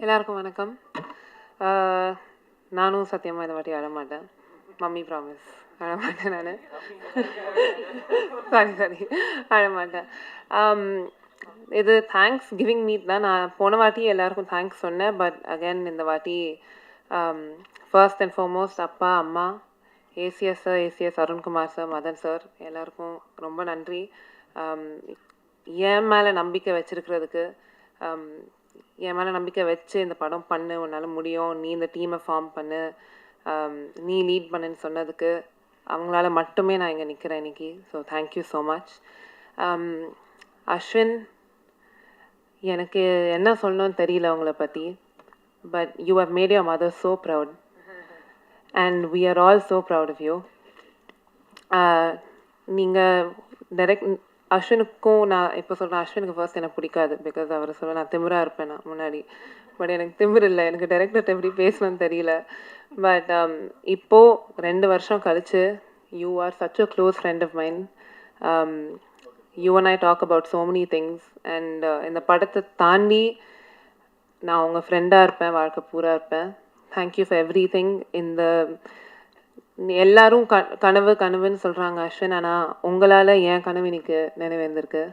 எல்லாருக்கும் வணக்கம். நானும் சத்தியமாக இந்த வாட்டி அழமாட்டேன். மம்மி ப்ராமிஸ் அழமாட்டேன் நான். சாரி அழமாட்டேன். இது தேங்க்ஸ் கிவிங் மீட் தான். நான் போன வாட்டி எல்லாருக்கும் தேங்க்ஸ் சொன்னேன். பட் அகேன் இந்த வாட்டி ஃபர்ஸ்ட் அண்ட் ஃபார்மோஸ்ட் அப்பா அம்மா, ACS sir, ACS Arunkumar sir, Madan sir எல்லாருக்கும் ரொம்ப நன்றி. என் மேலே நம்பிக்கை வச்சிருக்கிறதுக்கு, என் மேலே நம்பிக்கை வச்சு இந்த படம் பண்ணு, உன்னால் முடியும், நீ இந்த டீமை ஃபார்ம் பண்ணு, நீ லீட் பண்ணுன்னு சொன்னதுக்கு அவங்களால மட்டுமே நான் இங்கே நிற்கிறேன் இன்னைக்கு. So thank you so much. Ashwin, எனக்கு என்ன சொல்லணும்னு தெரியல உங்களை பற்றி. But you have made your mother so proud and we are all so proud of you. நீங்கள் டைரக்ட் அஸ்வினுக்கும் நான் இப்போ சொல்கிறேன், அஸ்வினுக்கு ஃபர்ஸ்ட் எனக்கு பிடிக்காது. பிகாஸ் அவர் சொல்ல நான் திமிராக இருப்பேன் நான் முன்னாடி. பட் எனக்கு திமிர் இல்லை, எனக்கு டைரக்டர்கிட்ட எப்படி பேசணும்னு தெரியல. பட் இப்போது 2 வருஷம் கழிச்சு you are such a close friend of mind. You and I talk about so many things. And இந்த படத்தை தாண்டி நான் உங்கள் ஃப்ரெண்டாக இருப்பேன், வாழ்க்கை பூரா இருப்பேன். Thank you for every thing. இந்த எல்லாரும் கனவு கனவுன்னு சொல்கிறாங்க அஸ்வின், ஆனால் உங்களால் என் கனவு இன்னைக்கு நினைவேந்திருக்கு.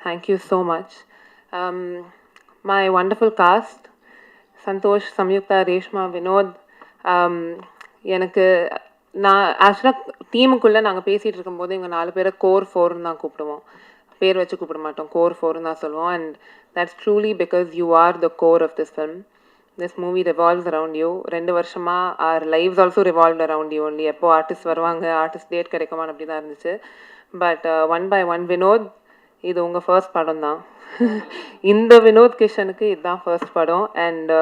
Thank you so much. My wonderful cast, Santhosh, Samyuktha, Reshma, Vinod. எனக்கு நான் ஆக்சுவலாக டீமுக்குள்ளே நாங்கள் பேசிகிட்டு இருக்கும்போது எங்கள் 4 பேரை கோர் 4ன்னு தான் கூப்பிடுவோம். பேர் வச்சு கூப்பிட மாட்டோம், கோர் 4ன்னு தான் சொல்லுவோம். And that's truly because you are the core of this film. This movie revolves around you. 2 வருஷமாக our lives also revolved around you only. எப்போ ஆர்டிஸ்ட் வருவாங்க, ஆர்டிஸ்ட் டேட் கிடைக்குமான்னு அப்படி தான் இருந்துச்சு. பட் 1 by 1 வினோத், இது உங்கள் ஃபர்ஸ்ட் படம் தான். இந்த வினோத் கிஷனுக்கு இதுதான் ஃபர்ஸ்ட் படம். And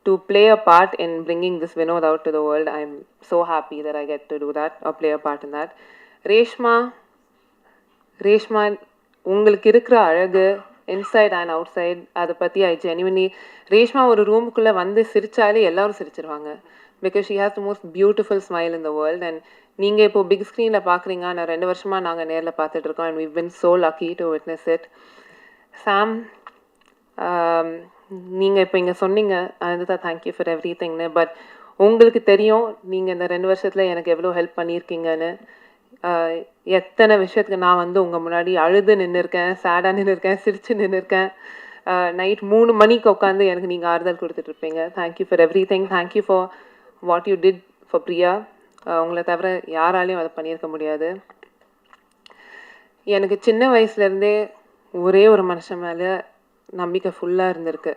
to play a part in bringing this Vinod out to the world, I'm so happy that I get to do that or play a part in that. Reshma, உங்களுக்கு இருக்கிற அழகு இன்சைட் அண்ட் அவுட் சைட், அதை பற்றி ஐ genuinely, Reshma ஒரு ரூமுக்குள்ளே வந்து சிரித்தாலே எல்லோரும் சிரிச்சிருவாங்க. Because she has the most beautiful smile in the world. And நீங்கள் இப்போது பிக் ஸ்க்ரீனில் பார்க்குறீங்க, நான் 2 வருஷமாக நாங்கள் நேரில் பார்த்துட்ருக்கோம். And we've been so lucky to witness it. சாம், நீங்கள் இப்போ இங்கே சொன்னீங்க, அதுதான் தேங்க்யூ ஃபார் எவ்ரி திங்னு. பட் உங்களுக்கு தெரியும் நீங்கள் இந்த 2 வருஷத்தில் எனக்கு எவ்வளோ ஹெல்ப் பண்ணியிருக்கீங்கன்னு. எத்தனை விஷயத்துக்கு நான் வந்து உங்கள் முன்னாடி அழுது நின்றுருக்கேன், சேடாக நின்றுருக்கேன், சிரித்து நின்றுருக்கேன். நைட் 3 மணிக்கு உட்காந்து எனக்கு நீங்கள் ஆறுதல் கொடுத்துட்ருப்பீங்க. Thank you for everything. Thank you for what you did for Priya. உங்களை தவிர யாராலையும் அதை பண்ணியிருக்க முடியாது. எனக்கு சின்ன வயசுலேருந்தே ஒரே ஒரு மனுஷன் மேலே நம்பிக்கை ஃபுல்லாக இருந்திருக்கு.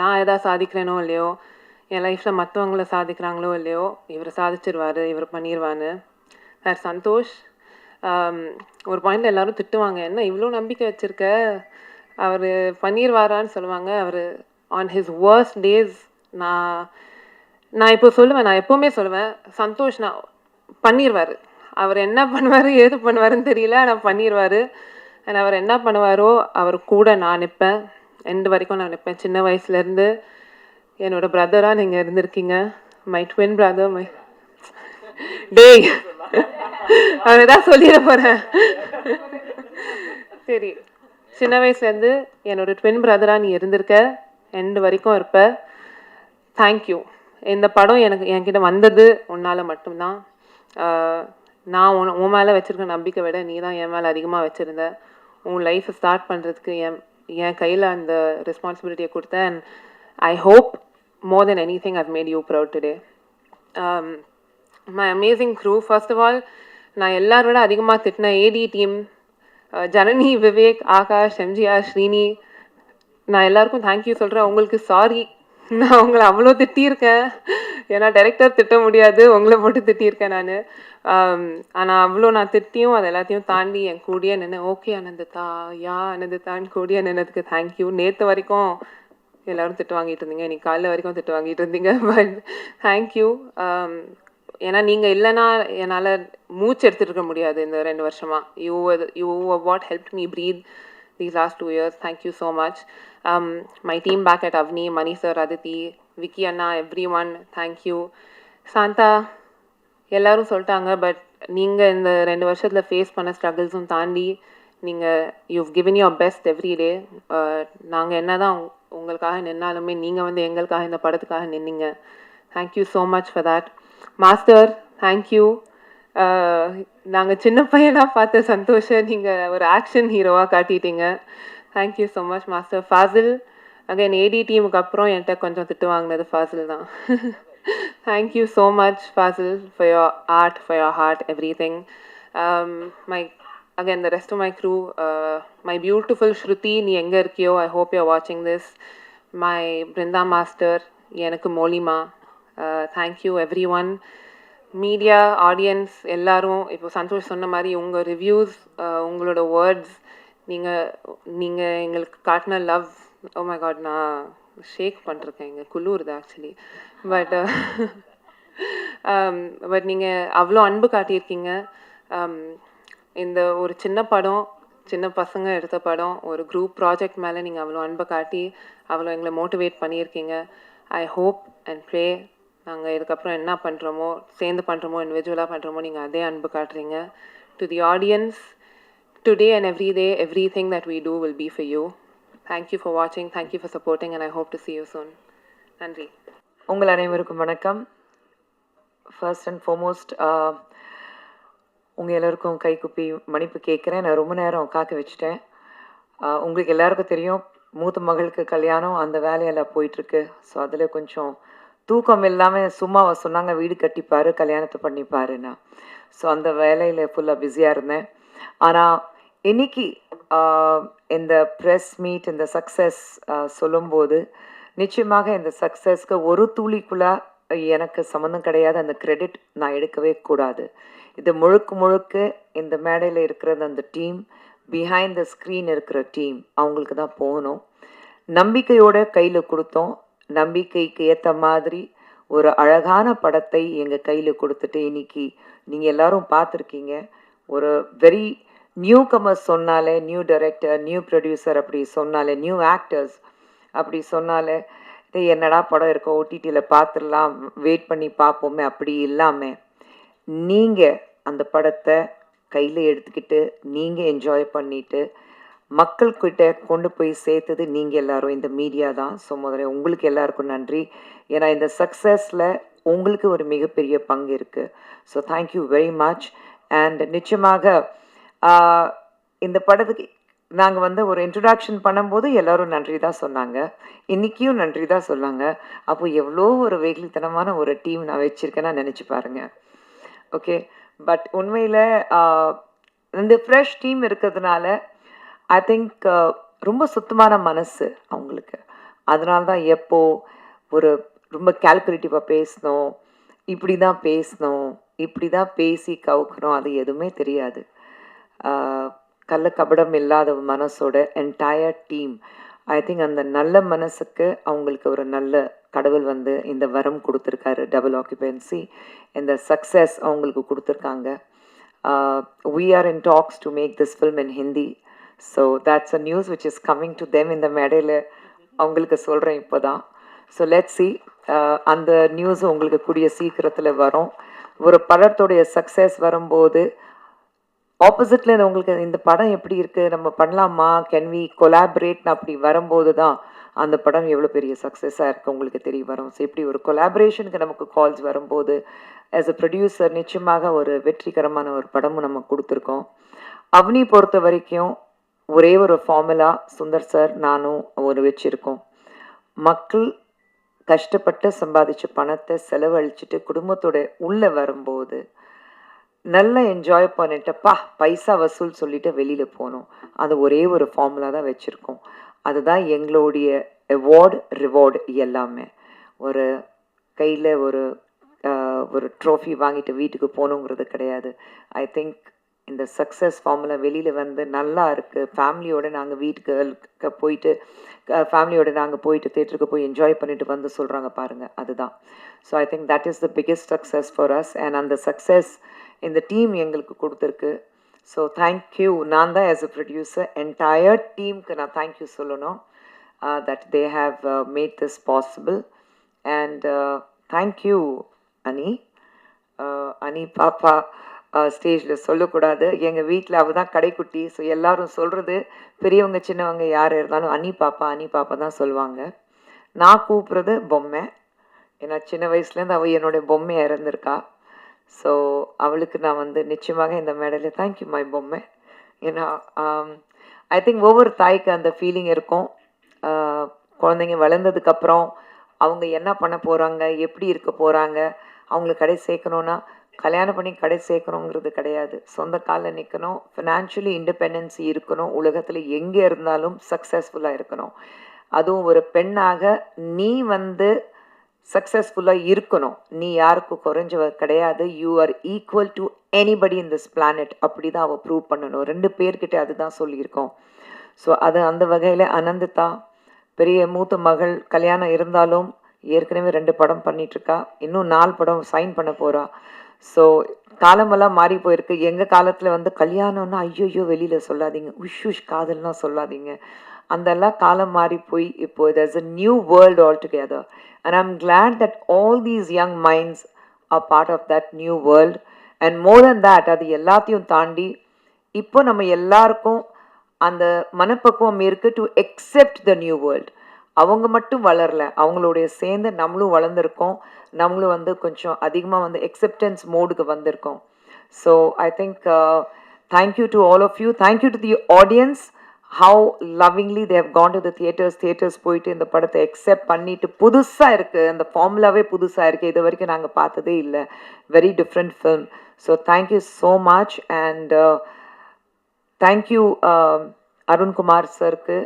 நான் எதாவது சாதிக்கிறேனோ இல்லையோ, என் லைஃப்பில் மற்றவங்கள சாதிக்கிறாங்களோ இல்லையோ, இவர் சாதிச்சிருவார், இவர் பண்ணிடுவான்னு. சார் சந்தோஷ், ஒரு பாயிண்டில் எல்லோரும் திட்டுவாங்க, என்ன இவ்வளோ நம்பிக்கை வச்சுருக்க, அவர் பண்ணிடுவாரான்னு சொல்லுவாங்க. அவர் ஆன் ஹிஸ் வர்ஸ்ட் டேஸ், நான் இப்போ சொல்லுவேன், நான் எப்போவுமே சொல்லுவேன், சந்தோஷ் நான் பண்ணிடுவார். அவர் என்ன பண்ணுவார், ஏது பண்ணுவாருன்னு தெரியல, ஆனால் பண்ணிடுவார். அண்ட் அவர் என்ன பண்ணுவாரோ அவர் கூட நான் நிற்பேன், எண்டு வரைக்கும் நான் நிற்பேன். சின்ன வயசுலேருந்து என்னோடய பிரதராக நீங்கள் இருந்திருக்கீங்க. My twin brother. டேய், அவதான் சொல்லிட போகிறேன். சரி, சின்ன வயசுலேருந்து என்னோட ட்வின் பிரதராக நீ இருந்திருக்க, எண்டு வரைக்கும் இருப்ப. தேங்க்யூ. இந்த படம் என்கிட்ட வந்தது உன்னால் மட்டும்தான். நான் உன் மேலே வச்சுருக்க நம்பிக்கை விட நீ தான் என் மேலே அதிகமாக வச்சுருந்த. உன் லைஃப்பை ஸ்டார்ட் பண்ணுறதுக்கு என் கையில் அந்த ரெஸ்பான்சிபிலிட்டியை கொடுத்தேன். And I hope more than anything I've made you proud today. My amazing crew. First of all, நான் எல்லாரோட அதிகமாக திட்டின AD team, Janani, Vivek, Akash, MGR, Sreeni, நான் எல்லாருக்கும் தேங்க்யூ சொல்கிறேன். உங்களுக்கு சாரி, நான் உங்களை அவ்வளோ திட்டியிருக்கேன். ஏன்னா டைரக்டர் திட்ட முடியாது, உங்களை மட்டும் திட்டியிருக்கேன் நான். ஆனால் அவ்வளோ நான் திட்டியும் அது எல்லாத்தையும் தாண்டி என் கூடிய நின்று ஓகே அனந்ததா, யா அனந்ததான்னு கூடிய நின்னதுக்கு தேங்க்யூ. நேற்று வரைக்கும் எல்லோரும் திட்டு வாங்கிட்டு இருந்தீங்க, இன்னைக்கு காலையில் வரைக்கும் திட்டு வாங்கிட்டு இருந்தீங்க. But thank you. ஏன்னா நீங்கள் இல்லைன்னா என்னால் மூச்சு எடுத்துகிட்டு இருக்க முடியாது இந்த 2 வருஷமாக. You what help me breathe these last 2 years. Thank you so much. My team back at Avni, Mani sir, Aditi, Vicky Anna, everyone, thank you. Santa, எல்லாரும் சொல்லிட்டாங்க. பட் நீங்கள் இந்த 2 வருஷத்தில் ஃபேஸ் பண்ண ஸ்ட்ரகிள்ஸும் தாண்டி நீங்கள் you've given your best every day. நாங்கள் என்ன தான் உங்களுக்காக நின்னாலுமே நீங்கள் வந்து எங்களுக்காக இந்த படத்துக்காக நின்னீங்க. Thank you so much for that. Master, thank you. நாங்கள் சின்ன பையனாக பார்த்த சந்தோஷை நீங்கள் ஒரு ஆக்ஷன் ஹீரோவாக காட்டிட்டீங்க. Thank you so much master. Fazil, again AD டீமுக்கு அப்புறம் என்கிட்ட கொஞ்சம் திட்டு வாங்கினது ஃபாசில் தான். Thank you so much Fazil for your art, for your heart, everything. My again the rest of my crew, my beautiful Shruti, நீ எங்கே இருக்கியோ, I hope you're watching this. My Brinda master, எனக்கு மோலிமா, thank you everyone. Media, audience எல்லாரும், இப்போ சந்தோஷ் சொன்ன மாதிரி உங்கள் reviews, உங்களோட வேர்ட்ஸ், நீங்கள் எங்களுக்கு காட்டின லவ், ஓ மை காட், நான் ஷேக் பண்ணிருக்கேன், இங்கே குளிருது ஆக்சுவலி. பட் நீங்கள் அவ்வளோ அன்பு காட்டியிருக்கீங்க. இந்த ஒரு சின்ன படம், சின்ன பசங்க எடுத்த படம், ஒரு குரூப் ப்ராஜெக்ட் மேலே நீங்கள் அவ்வளோ அன்பை காட்டி அவ்வளோ எங்களை மோட்டிவேட் பண்ணியிருக்கீங்க. ஐ ஹோப் அண்ட் ப்ரே நாங்கள் இதுக்கப்புறம் என்ன பண்ணுறோமோ, சேர்ந்து பண்ணுறோமோ, இண்டிவிஜுவலாக பண்ணுறோமோ, நீங்கள் அதே அன்பு காட்டுறீங்க. To the audience, today and every day, everything that we do will be for you. Thank you for வாட்சிங், thank you for supporting, and I hope to see you soon. நன்றி. உங்கள் அனைவருக்கும் வணக்கம். ஃபர்ஸ்ட் அண்ட் ஃபார்மோஸ்ட் உங்கள் எல்லோருக்கும் கைக்குப்பி மன்னிப்பு கேட்குறேன். நான் ரொம்ப நேரம் காக்க வச்சுட்டேன். உங்களுக்கு எல்லாருக்கும் தெரியும், மூத்த மகளுக்கு கல்யாணம், அந்த வேலையெல்லாம் போயிட்டுருக்கு. ஸோ அதில் கொஞ்சம் தூக்கம் இல்லாமல் சும்மா சொன்னாங்க, வீடு கட்டிப்பார், கல்யாணத்தை பண்ணிப்பாருன்னா. ஸோ அந்த வேலையில் ஃபுல்லாக பிஸியாக இருந்தேன். ஆனால் இன்னைக்கு இந்த ப்ரெஸ் மீட், இந்த சக்ஸஸ் சொல்லும்போது நிச்சயமாக இந்த சக்ஸஸ்க்கு ஒரு துளிக்குள்ளே எனக்கு சம்மந்தம் கிடையாது. அந்த கிரெடிட் நான் எடுக்கவே கூடாது. இது முழுக்க இந்த மேடையில் இருக்கிறது அந்த டீம், பிஹைண்ட் த ஸ்க்ரீன் இருக்கிற டீம், அவங்களுக்கு தான் போகணும். நம்பிக்கையோட கையில் கொடுத்தோம். நம்பிக்கைக்கு ஏற்ற மாதிரி ஒரு அழகான படத்தை எங்கள் கையில் கொடுத்துட்டு இன்னைக்கு நீங்கள் எல்லாரும் பார்த்துருக்கீங்க. ஒரு வெரி நியூ கமர்ஸ் சொன்னாலே, நியூ டைரக்டர், நியூ ப்ரொடியூசர் அப்படி சொன்னாலே, நியூ ஆக்டர்ஸ் அப்படி சொன்னாலே, என்னடா படம் இருக்கோ, ஓடிடியில் பார்த்துடலாம், வெயிட் பண்ணி பார்ப்போமே, அப்படி இல்லாமல் நீங்கள் அந்த படத்தை கையில் எடுத்துக்கிட்டு நீங்கள் என்ஜாய் பண்ணிவிட்டு மக்கள்கிட்ட கொண்டு போய் சேர்த்தது நீங்கள் எல்லோரும், இந்த மீடியா தான். ஸோ முதல்ல உங்களுக்கு எல்லாருக்கும் நன்றி. ஏன்னா இந்த சக்ஸஸில் உங்களுக்கு ஒரு மிகப்பெரிய பங்கு இருக்குது. So thank you very much. And நிச்சயமாக இந்த படத்துக்கு நாங்கள் ஒரு இன்ட்ரடக்ஷன் பண்ணும்போது எல்லோரும் நன்றி தான் சொன்னாங்க, இன்றைக்கியும் நன்றி தான் சொன்னாங்க. அப்போது எவ்வளோ ஒரு வெகுளித்தனமான ஒரு டீம் நான் வச்சுருக்கேன்னா நினச்சி பாருங்கள். ஓகே, பட் உண்மையில் இந்த ஃப்ரெஷ் டீம் இருக்கிறதுனால ஐ திங்க் ரொம்ப சுத்தமான மனசு அவங்களுக்கு. அதனால தான் எப்போ ஒரு ரொம்ப கால்குலேட்டிவாக பேசணும், இப்படி தான் பேசணும், இப்படி தான் பேசி கவுக்கணும், அது எதுவுமே தெரியாது. கள்ள கபடம் இல்லாத மனசோட என்டையர் டீம். ஐ திங்க் அந்த நல்ல மனசுக்கு அவங்களுக்கு ஒரு நல்ல கடவுள் இந்த வரம் கொடுத்துருக்காரு, டபுள் ஆக்குபென்சி. இந்த சக்ஸஸ் அவங்களுக்கு கொடுத்துருக்காங்க. we are in talks to make this film in Hindi. So that's a news which is coming to them in the மேடையில் அவங்களுக்கு சொல்கிறேன் இப்போ தான். ஸோ லெட்ஸ் சி, அந்த நியூஸ் உங்களுக்கு கூடிய சீக்கிரத்தில் வரும். ஒரு படத்தோடைய சக்ஸஸ் வரும்போது ஆப்போசிட்டில் உங்களுக்கு இந்த படம் எப்படி இருக்குது, நம்ம பண்ணலாமா, கேன் வி கொலாபரேட்னு அப்படி வரும்போது தான் அந்த படம் எவ்வளோ பெரிய சக்ஸஸாக இருக்குது உங்களுக்கு தெரிய வரும். ஸோ இப்படி ஒரு கொலாபரேஷனுக்கு நமக்கு கால்ஸ் வரும்போது ஆஸ் அ ப்ரொடியூசர் நிச்சயமாக ஒரு வெற்றிகரமான ஒரு படமும் நம்ம கொடுத்துருக்கோம். அவனி பொறுத்த வரைக்கும் ஒரே ஒரு ஃபார்முலா சுந்தர் சார் நானும் ஒரு வச்சுருக்கோம். மக்கள் கஷ்டப்பட்டு சம்பாதிச்ச பணத்தை செலவழிச்சிட்டு குடும்பத்தோட உள்ளே வரும்போது நல்லா என்ஜாய் பண்ணிட்டப்பா பைசா வசூல் சொல்லிட்டு வெளியில் போகணும். அது ஒரே ஒரு ஃபார்முலா தான் வச்சுருக்கோம். அதுதான் எங்களுடைய அவார்டு ரிவார்டு எல்லாமே. ஒரு கையில் ஒரு ட்ரோஃபி வாங்கிட்டு வீட்டுக்கு போகணுங்கிறது கிடையாது. ஐ திங்க் இந்த சக்ஸஸ் ஃபார்முலா நல்லா இருக்குது. ஃபேமிலியோடு நாங்கள் வீட்டுக்கு போயிட்டு ஃபேமிலியோடு நாங்கள் போயிட்டு தேட்டருக்கு போய் என்ஜாய் பண்ணிட்டு சொல்கிறாங்க பாருங்கள், அதுதான். So I think that is the biggest success for us. And அந்த சக்ஸஸ் இந்த டீம் எங்களுக்கு கொடுத்துருக்கு. So thank you. நான் தான் ஆஸ் அ ப்ரொடியூசர் என்டையர் டீமுக்கு நான் தேங்க்யூ சொல்லணும். That they have made this possible. And thank you அனி, அனி பாப்பா. ஸ்டேஜில் சொல்லக்கூடாது. எங்கள் வீட்டில் அவள் தான் கடைக்குட்டி. ஸோ எல்லாரும் சொல்கிறது பெரியவங்க சின்னவங்க யார் இருந்தாலும் அனி பாப்பா தான் சொல்லுவாங்க. நான் கூப்பிட்றது பொம்மை. ஏன்னா சின்ன வயசுலேருந்து அவள் என்னுடைய பொம்மையாக இருந்திருக்கா. ஸோ அவளுக்கு நான் வந்து நிச்சயமாக இந்த மேடையில் தேங்க்யூ மை பொம்மை. ஏன்னா ஐ திங்க் ஒவ்வொரு தாய்க்கு அந்த ஃபீலிங் இருக்கும். குழந்தைங்க வளர்ந்ததுக்கப்புறம் அவங்க என்ன பண்ண போகிறாங்க, எப்படி இருக்க போகிறாங்க, அவங்கள கடை சேர்க்கணுன்னா கல்யாணம் பண்ணி கடை சேர்க்கணுங்கிறது கிடையாது. சொந்த காலில் நிற்கணும், ஃபினான்ஷியலி இண்டிபெண்டன்சி இருக்கணும், உலகத்தில் எங்கே இருந்தாலும் சக்ஸஸ்ஃபுல்லாக இருக்கணும். அதுவும் ஒரு பெண்ணாக நீ வந்து சக்ஸஸ்ஃபுல்லாக இருக்கணும். நீ யாருக்கும் குறைஞ்சவ கிடையாது. You are equal to anybody in this planet. அப்படி தான் அவள் ப்ரூவ் பண்ணணும். 2 பேர்கிட்ட அதுதான் சொல்லியிருக்கோம். ஸோ அது அந்த வகையில் அனந்திதா பெரிய மூத்த மகள் கல்யாணம் இருந்தாலும் ஏற்கனவே 2 படம் பண்ணிகிட்ருக்கா. இன்னும் 4 படம் சைன் பண்ண போகிறா. ஸோ காலமெல்லாம் மாறி போயிருக்கு. எங்கள் காலத்தில் வந்து கல்யாணம்னா ஐயோ வெளியில் சொல்லாதீங்க, உஷ் காதல்லாம் சொல்லாதீங்க. அதெல்லாம் காலம் மாறி போய் இப்போ there's a new world altogether. And I'm glad that all these young minds are part of that new world. And more than that, அது எல்லாத்தையும் தாண்டி இப்போ நம்ம எல்லாருக்கும் அந்த மனப்பக்குவம் இருக்கு to accept the new world. அவங்க மட்டும் வளரல, அவங்களுடைய சேர்ந்து நம்மளும் வளர்ந்துருக்கோம். நம்மளும் வந்து கொஞ்சம் அதிகமாக வந்து acceptance மோடுக்கு வந்திருக்கோம். So I think thank you to all of you. Thank you to the audience. how lovingly they have gone to the theaters போயிட்டு இந்த படத்தை accept பண்ணிட்டு புதுசாக இருக்குது. அந்த ஃபார்முலாவே புதுசாக இருக்குது. இது வரைக்கும் நாங்கள் பார்த்ததே இல்லை. Very different film. So thank you so much. And thank you Arunkumar சருக்கு,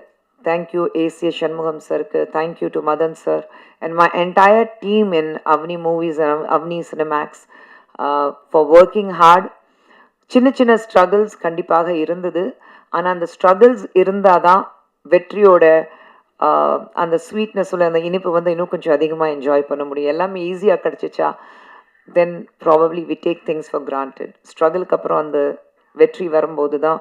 தேங்க்யூ ஏசிய சண்முகம் சருக்கு, thank you to Madhan sir and my entire team in Avni Movies and Avni Cinemax for working hard. சின்ன ஸ்ட்ரகிள்ஸ் கண்டிப்பாக இருந்தது. ஆனால் அந்த ஸ்ட்ரகிள்ஸ் இருந்தால் தான் வெற்றியோட அந்த ஸ்வீட்னஸ் உள்ள அந்த இனிப்பு வந்து இன்னும் கொஞ்சம் அதிகமாக என்ஜாய் பண்ண முடியும். எல்லாமே ஈஸியாக கிடச்சிச்சா then probably we take things for granted. ஸ்ட்ரகிளுக்கு அப்புறம் அந்த வெற்றி வரும்போது தான்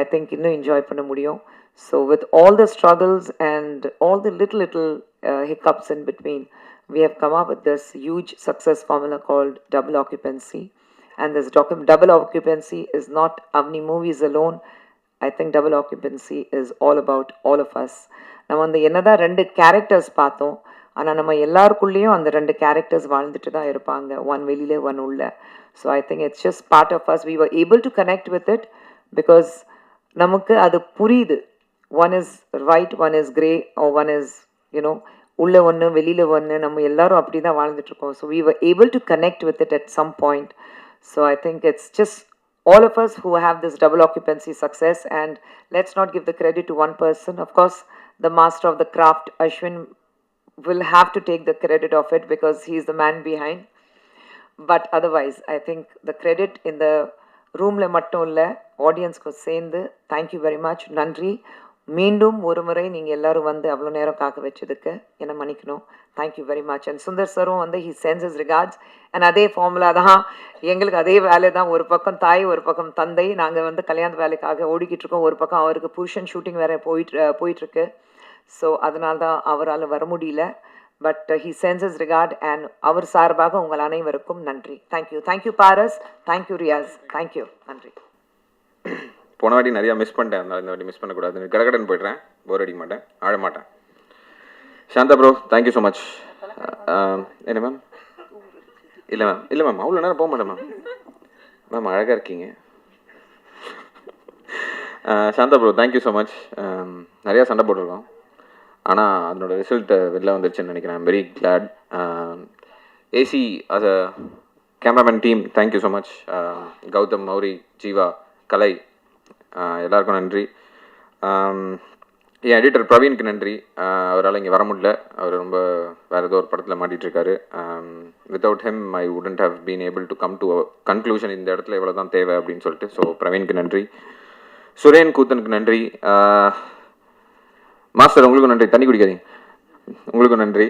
ஐ திங்க் இன்னும் என்ஜாய் பண்ண முடியும். So with all the struggles and all the little hiccups in between, we have come up with this huge success formula called double occupancy. And this double occupancy is not Avni Movies alone. I think double occupancy is all about all of us. நம்ம அந்த என்னதான் 2 characters பார்த்தோம், ஆனால் நம்ம எல்லாருக்குள்ளேயும் அந்த 2 characters வாழ்ந்துட்டு தான் இருப்பாங்க. ஒன் வெளியில ஒன் உள்ள. So I think it's just part of us. We were able to connect with it because நமக்கு அது புரியுது. One is right, one is grey, one is you know உள்ள ஒன்று வெளியில் ஒன்று. நம்ம எல்லாரும் அப்படி தான் வாழ்ந்துட்டுருக்கோம். So we were able to connect with it at some point. So I think it's just all of us who have this double occupancy success, and let's not give the credit to one person. Of course, the master of the craft, Ashwin, will have to take the credit of it because he is the man behind. But otherwise, I think the credit in the room le mattum illa, audience ku sendu, thank you very much. Nandri. மீண்டும் ஒரு முறை நீங்கள் எல்லோரும் வந்து அவ்வளோ நேரம் காக்க வச்சதுக்கு என்ன மன்னிக்கணும். Thank you very much. And Sundar சரும் வந்து he sends his regards. And அதே ஃபார்முலா தான் எங்களுக்கு, அதே வேலை தான். ஒரு பக்கம் தாய், ஒரு பக்கம் தந்தை. நாங்கள் வந்து கல்யாண வேலைக்காக ஓடிக்கிட்டு இருக்கோம். ஒரு பக்கம் அவருக்கு புருஷன் ஷூட்டிங் வேறு போயிட்டுருக்கு. ஸோ அதனால தான் அவரால் வர முடியல. But he sends his regard. And அவர் சார்பாக உங்கள் அனைவருக்கும் நன்றி. Thank you. Thank you Paras. Thank you Riyaz. Thank you. நன்றி. போன வாட்டி நிறையா மிஸ் பண்ணிட்டேன். அதனால் இந்த வாட்டி மிஸ் பண்ணக்கூடாது. கடகடன்னு போய்ட்றேன். போர் அடிக்க மாட்டேன், ஆட மாட்டேன். Shantha bro, thank you so much. என்ன மேம்? இல்லை மேம் அவ்வளோ நேரம் போக மாட்டேன் மேம் அழகாக இருக்கீங்க. Shantha bro, thank you so much. நிறையா சண்டை போட்டிருக்கோம், ஆனால் அதனோட ரிசல்ட் வெளில வந்துருச்சுன்னு நினைக்கிறேன். I'm very glad. AC as a cameraman team, thank you so much. Gautham, Mauri, Jeeva, Kalai, எல்லாருக்கும் நன்றி. என் எடிட்டர் பிரவீனுக்கு நன்றி. அவரால் இங்கே வர முடியல. அவர் ரொம்ப வேறு ஏதோ ஒரு படத்தில் மாட்டிகிட்ருக்காரு. Without him I wouldn't have been able to come to conclusion. இந்த இடத்துல இவ்வளோ தான் தேவை அப்படின்னு சொல்லிட்டு. ஸோ பிரவீனுக்கு நன்றி. சுரேன் கூத்தனுக்கு நன்றி. மாஸ்டர் உங்களுக்கும் நன்றி. தண்ணி குடிக்காதீங்க. உங்களுக்கும் நன்றி.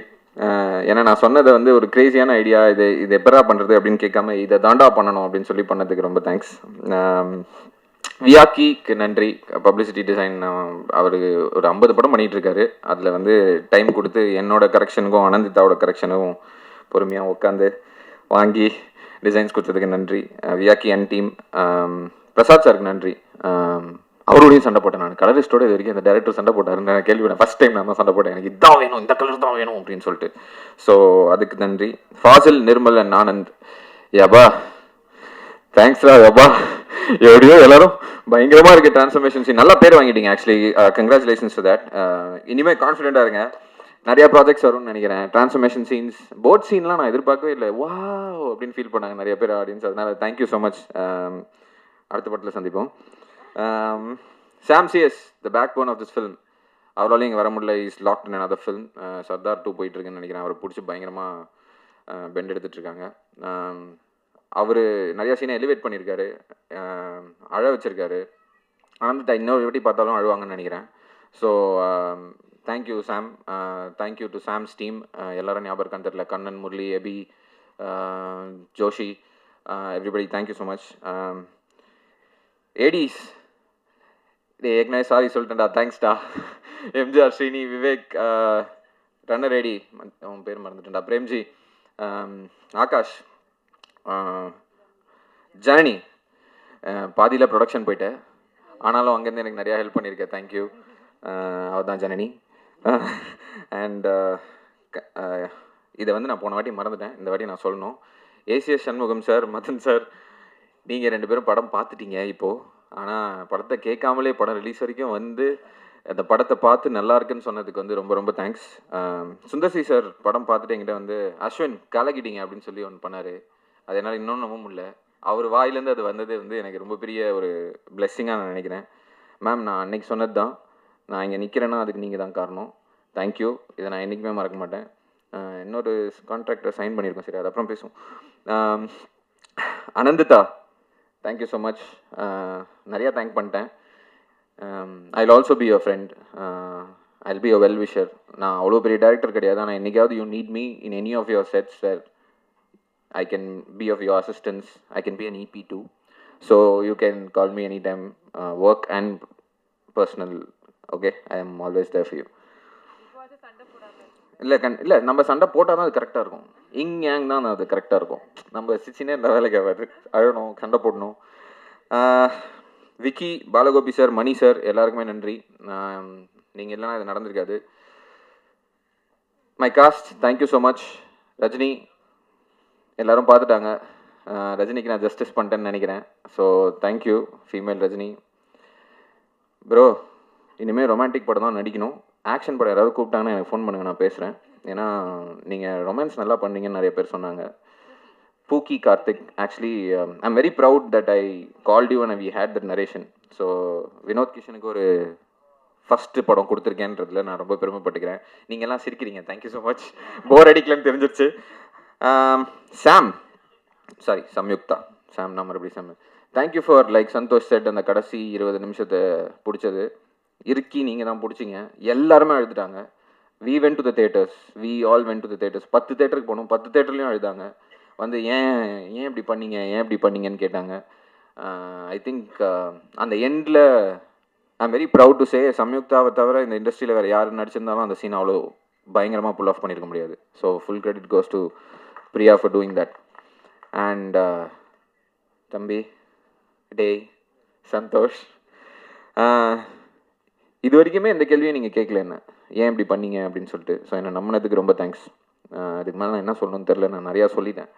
ஏன்னா நான் சொன்னதை வந்து ஒரு கிரேசியான ஐடியா, இது எப்பரா பண்ணுறது அப்படின்னு கேட்காம இதை தாண்டா பண்ணணும் அப்படின்னு சொல்லி பண்ணதுக்கு ரொம்ப தேங்க்ஸ். வியாக்கிக்கு நன்றி. பப்ளிசிட்டி டிசைன் அவர் ஒரு 50 படம் பண்ணிகிட்ருக்காரு. அதில் வந்து டைம் கொடுத்து என்னோட கரெக்ஷனுக்கும் அனந்திதாவோட கரெக்ஷனுக்கும் பொறுமையாக உட்காந்து வாங்கி டிசைன்ஸ் கொடுத்ததுக்கு நன்றி. வியாக்கி அண்ட் டீம். பிரசாத் சாருக்கு நன்றி. அவரோடையும் சண்டை போட்டேன் நான். கலரிஸ்டோட இது வரைக்கும் அந்த டேரக்டர் சண்டை போட்டாருன்னு நான் கேள்விப்பட்டேன். ஃபஸ்ட் டைம் நான் தான் சண்டை போட்டேன். எனக்கு இதான் வேணும், இந்த கலர் தான் வேணும் அப்படின்னு சொல்லிட்டு. ஸோ அதுக்கு நன்றி. ஃபாசில், நிர்மல் அண்ட் ஆனந்த். யபா தேங்க்ஸ்ரா யபா. எப்படியோ எல்லாரும் பயங்கரமாக இருக்குது டிரான்ஸ்ஃபர்மேஷன் சீன். நல்லா பேர் வாங்கிட்டீங்க ஆக்சுவலி. Congratulations to that. இனிமேல் கான்ஃபிடென்ட்டாக இருங்க. நிறைய ப்ராஜெக்ட்ஸ் வரும்னு நினைக்கிறேன். டிரான்ஸ்ஃபர்மேஷன் சீன்ஸ், போட் சீன்லாம் நான் எதிர்பார்க்கவே இல்லை. வா அப்படின்னு ஃபீல் பண்ணாங்க நிறைய பேர் ஆடியன்ஸ். அதனால தேங்க்யூ ஸோ மச். அடுத்த படத்தில் சந்திப்போம். Sam CS, the backbone of this film. அவராலையும் இங்கே வர முடியல. Is locked in another film. Sardar 2 போயிட்டுருக்குன்னு நினைக்கிறேன். அவரை பிடிச்சி பயங்கரமாக பெண்ட் எடுத்துட்ருக்காங்க. அவர் நிறையா சீனை எலிவேட் பண்ணியிருக்காரு, அழ வச்சிருக்காரு. ஆனந்த் இன்னொரு வாட்டி பார்த்தாலும் அழுவாங்கன்னு நினைக்கிறேன். So thank you Sam. Thank you to Sam's team. எல்லாரும் ஞாபகம் இருக்கான்னு தெரியல. கண்ணன், முரளி, எபி, Joshi, everybody thank you so much. ADs ஏற்கனவே சாரி சொல்லிட்டேன்டா, தேங்க்ஸ்டா. MGR, Srini, Vivek, runner AD, அவன் பேர் மறந்துட்டேன்டா, பிரேம்ஜி, ஆகாஷ், ஜனனி. பாதியில் ப்ரொடக்ஷன் போயிட்டேன், ஆனாலும் அங்கேருந்து எனக்கு நிறையா ஹெல்ப் பண்ணியிருக்கேன். தேங்க்யூ. அவர் தான் ஜனனி. அண்ட் இதை வந்து நான் போன வாட்டி மறந்துட்டேன், இந்த வாட்டி நான் சொல்லணும். ACS Shanmugam sir, Madan sir, நீங்கள் 2 பேரும் படம் பார்த்துட்டீங்க இப்போது. ஆனால் படத்தை கேட்காமலே படம் ரிலீஸ் வரைக்கும் வந்து அந்த படத்தை பார்த்து நல்லா இருக்குன்னு சொன்னதுக்கு வந்து ரொம்ப ரொம்ப தேங்க்ஸ். சுந்தர்சி சார் படம் பார்த்துட்டு என்கிட்ட வந்து அஸ்வின் கலக்கிட்டீங்க அப்படின்னு சொல்லி ஒன்று பண்ணார். அது என்னால் இன்னொன்று நம்ப முடியல. அவர் வாயிலேருந்து அது வந்தது வந்து எனக்கு ரொம்ப பெரிய ஒரு பிளெஸ்ஸிங்காக நான் நினைக்கிறேன். மேம், நான் அன்னைக்கு சொன்னது தான், நான் இங்கே நிற்கிறேன்னா அதுக்கு நீங்கள் தான் காரணம். தேங்க்யூ. இதை நான் என்றைக்குமே மறக்க மாட்டேன். இன்னொரு கான்ட்ராக்டரை சைன் பண்ணியிருக்கோம், சரி அது அப்புறம் பேசுவோம். Ananditha, thank you so much. நிறையா தேங்க் பண்ணிட்டேன். I'll also be your friend. I'll be your well wisher. நான் அவ்வளோ பெரிய டேரக்டர் கிடையாது, ஆனால் என்னைக்காவது you need me in any of your sets where I can be of your assistance. I can be an EP too. So you can call me anytime, work and personal. Okay, I am always there for you. இல்லை நம்ம சண்டை போட்டால் தான் அது கரெக்டாக இருக்கும். ஏங் தான் அது கரெக்டாக இருக்கும். நம்ம சிச்சினே இந்த வேலைக்கு ஆகாது. அழணும், சண்டை போடணும். விக்கி, பாலகோபி சார், மணி சார், எல்லாருக்குமே நன்றி. நீங்கள் இல்லைனா இது நடந்திருக்காது. My cost, thank you so much. Rajini, எல்லோரும் பார்த்துட்டாங்க. ரஜினிக்கு நான் ஜஸ்டிஸ் பண்ணிட்டேன்னு நினைக்கிறேன். So thank you female Rajini. Bro, இனிமேல் ரொமான்டிக் படம் தான் நடிக்கணும். ஆக்ஷன் படம் யாராவது கூப்பிட்டாங்கன்னா எனக்கு ஃபோன் பண்ணுங்கள், நான் பேசுகிறேன். ஏன்னா நீங்கள் ரொமான்ஸ் நல்லா பண்ணீங்கன்னு நிறைய பேர் சொன்னாங்க. Pookie Karthik, actually I am very proud that I called you and we had that narration. So Vinoth கிஷனுக்கு ஒரு ஃபஸ்ட்டு படம் கொடுத்துருக்கேன்றதுல நான் ரொம்ப பெருமைப்பட்டுக்கிறேன். நீங்கள்லாம் சிரிக்கிறீங்க, தேங்க்யூ ஸோ மச். போர் அடிக்கலன்னு தெரிஞ்சிருச்சு. சாம், சாரி சம்யுக்தா, சாம் நான் மறுபடியும் Sam. Thank you for like Santhosh set அந்த கடைசி 20 நிமிஷத்தை பிடிச்சது. இருக்கி நீங்கள் தான் பிடிச்சிங்க. எல்லாருமே அழுதுட்டாங்க. We went to the theatres, we all went to the theatres. 10 தேட்டருக்கு போனோம், 10 தேட்டர்லையும் அழுதாங்க. வந்து ஏன் இப்படி பண்ணீங்க, ஏன் இப்படி பண்ணீங்கன்னு கேட்டாங்க. ஐ திங்க் அந்த எண்டில் I am very proud to say, சம்யுக்தாவை தவிர இந்த இண்டஸ்ட்ரியில் வேறு யார் நடிச்சிருந்தாலும் அந்த சீன் அவ்வளோ பயங்கரமாக புல் ஆஃப் பண்ணியிருக்க முடியாது. So full credit goes to Priya for doing that. And தம்பி, டே சந்தோஷ், இது வரைக்குமே இந்த கேள்வியை நீங்கள் கேட்கல என்ன, ஏன் இப்படி பண்ணீங்க அப்படின்னு சொல்லிட்டு. ஸோ என்னை நம்பினதுக்கு ரொம்ப தேங்க்ஸ். அதுக்கு மேலே நான் என்ன சொல்லணும்னு தெரில, நான் நிறையா சொல்லிட்டேன்.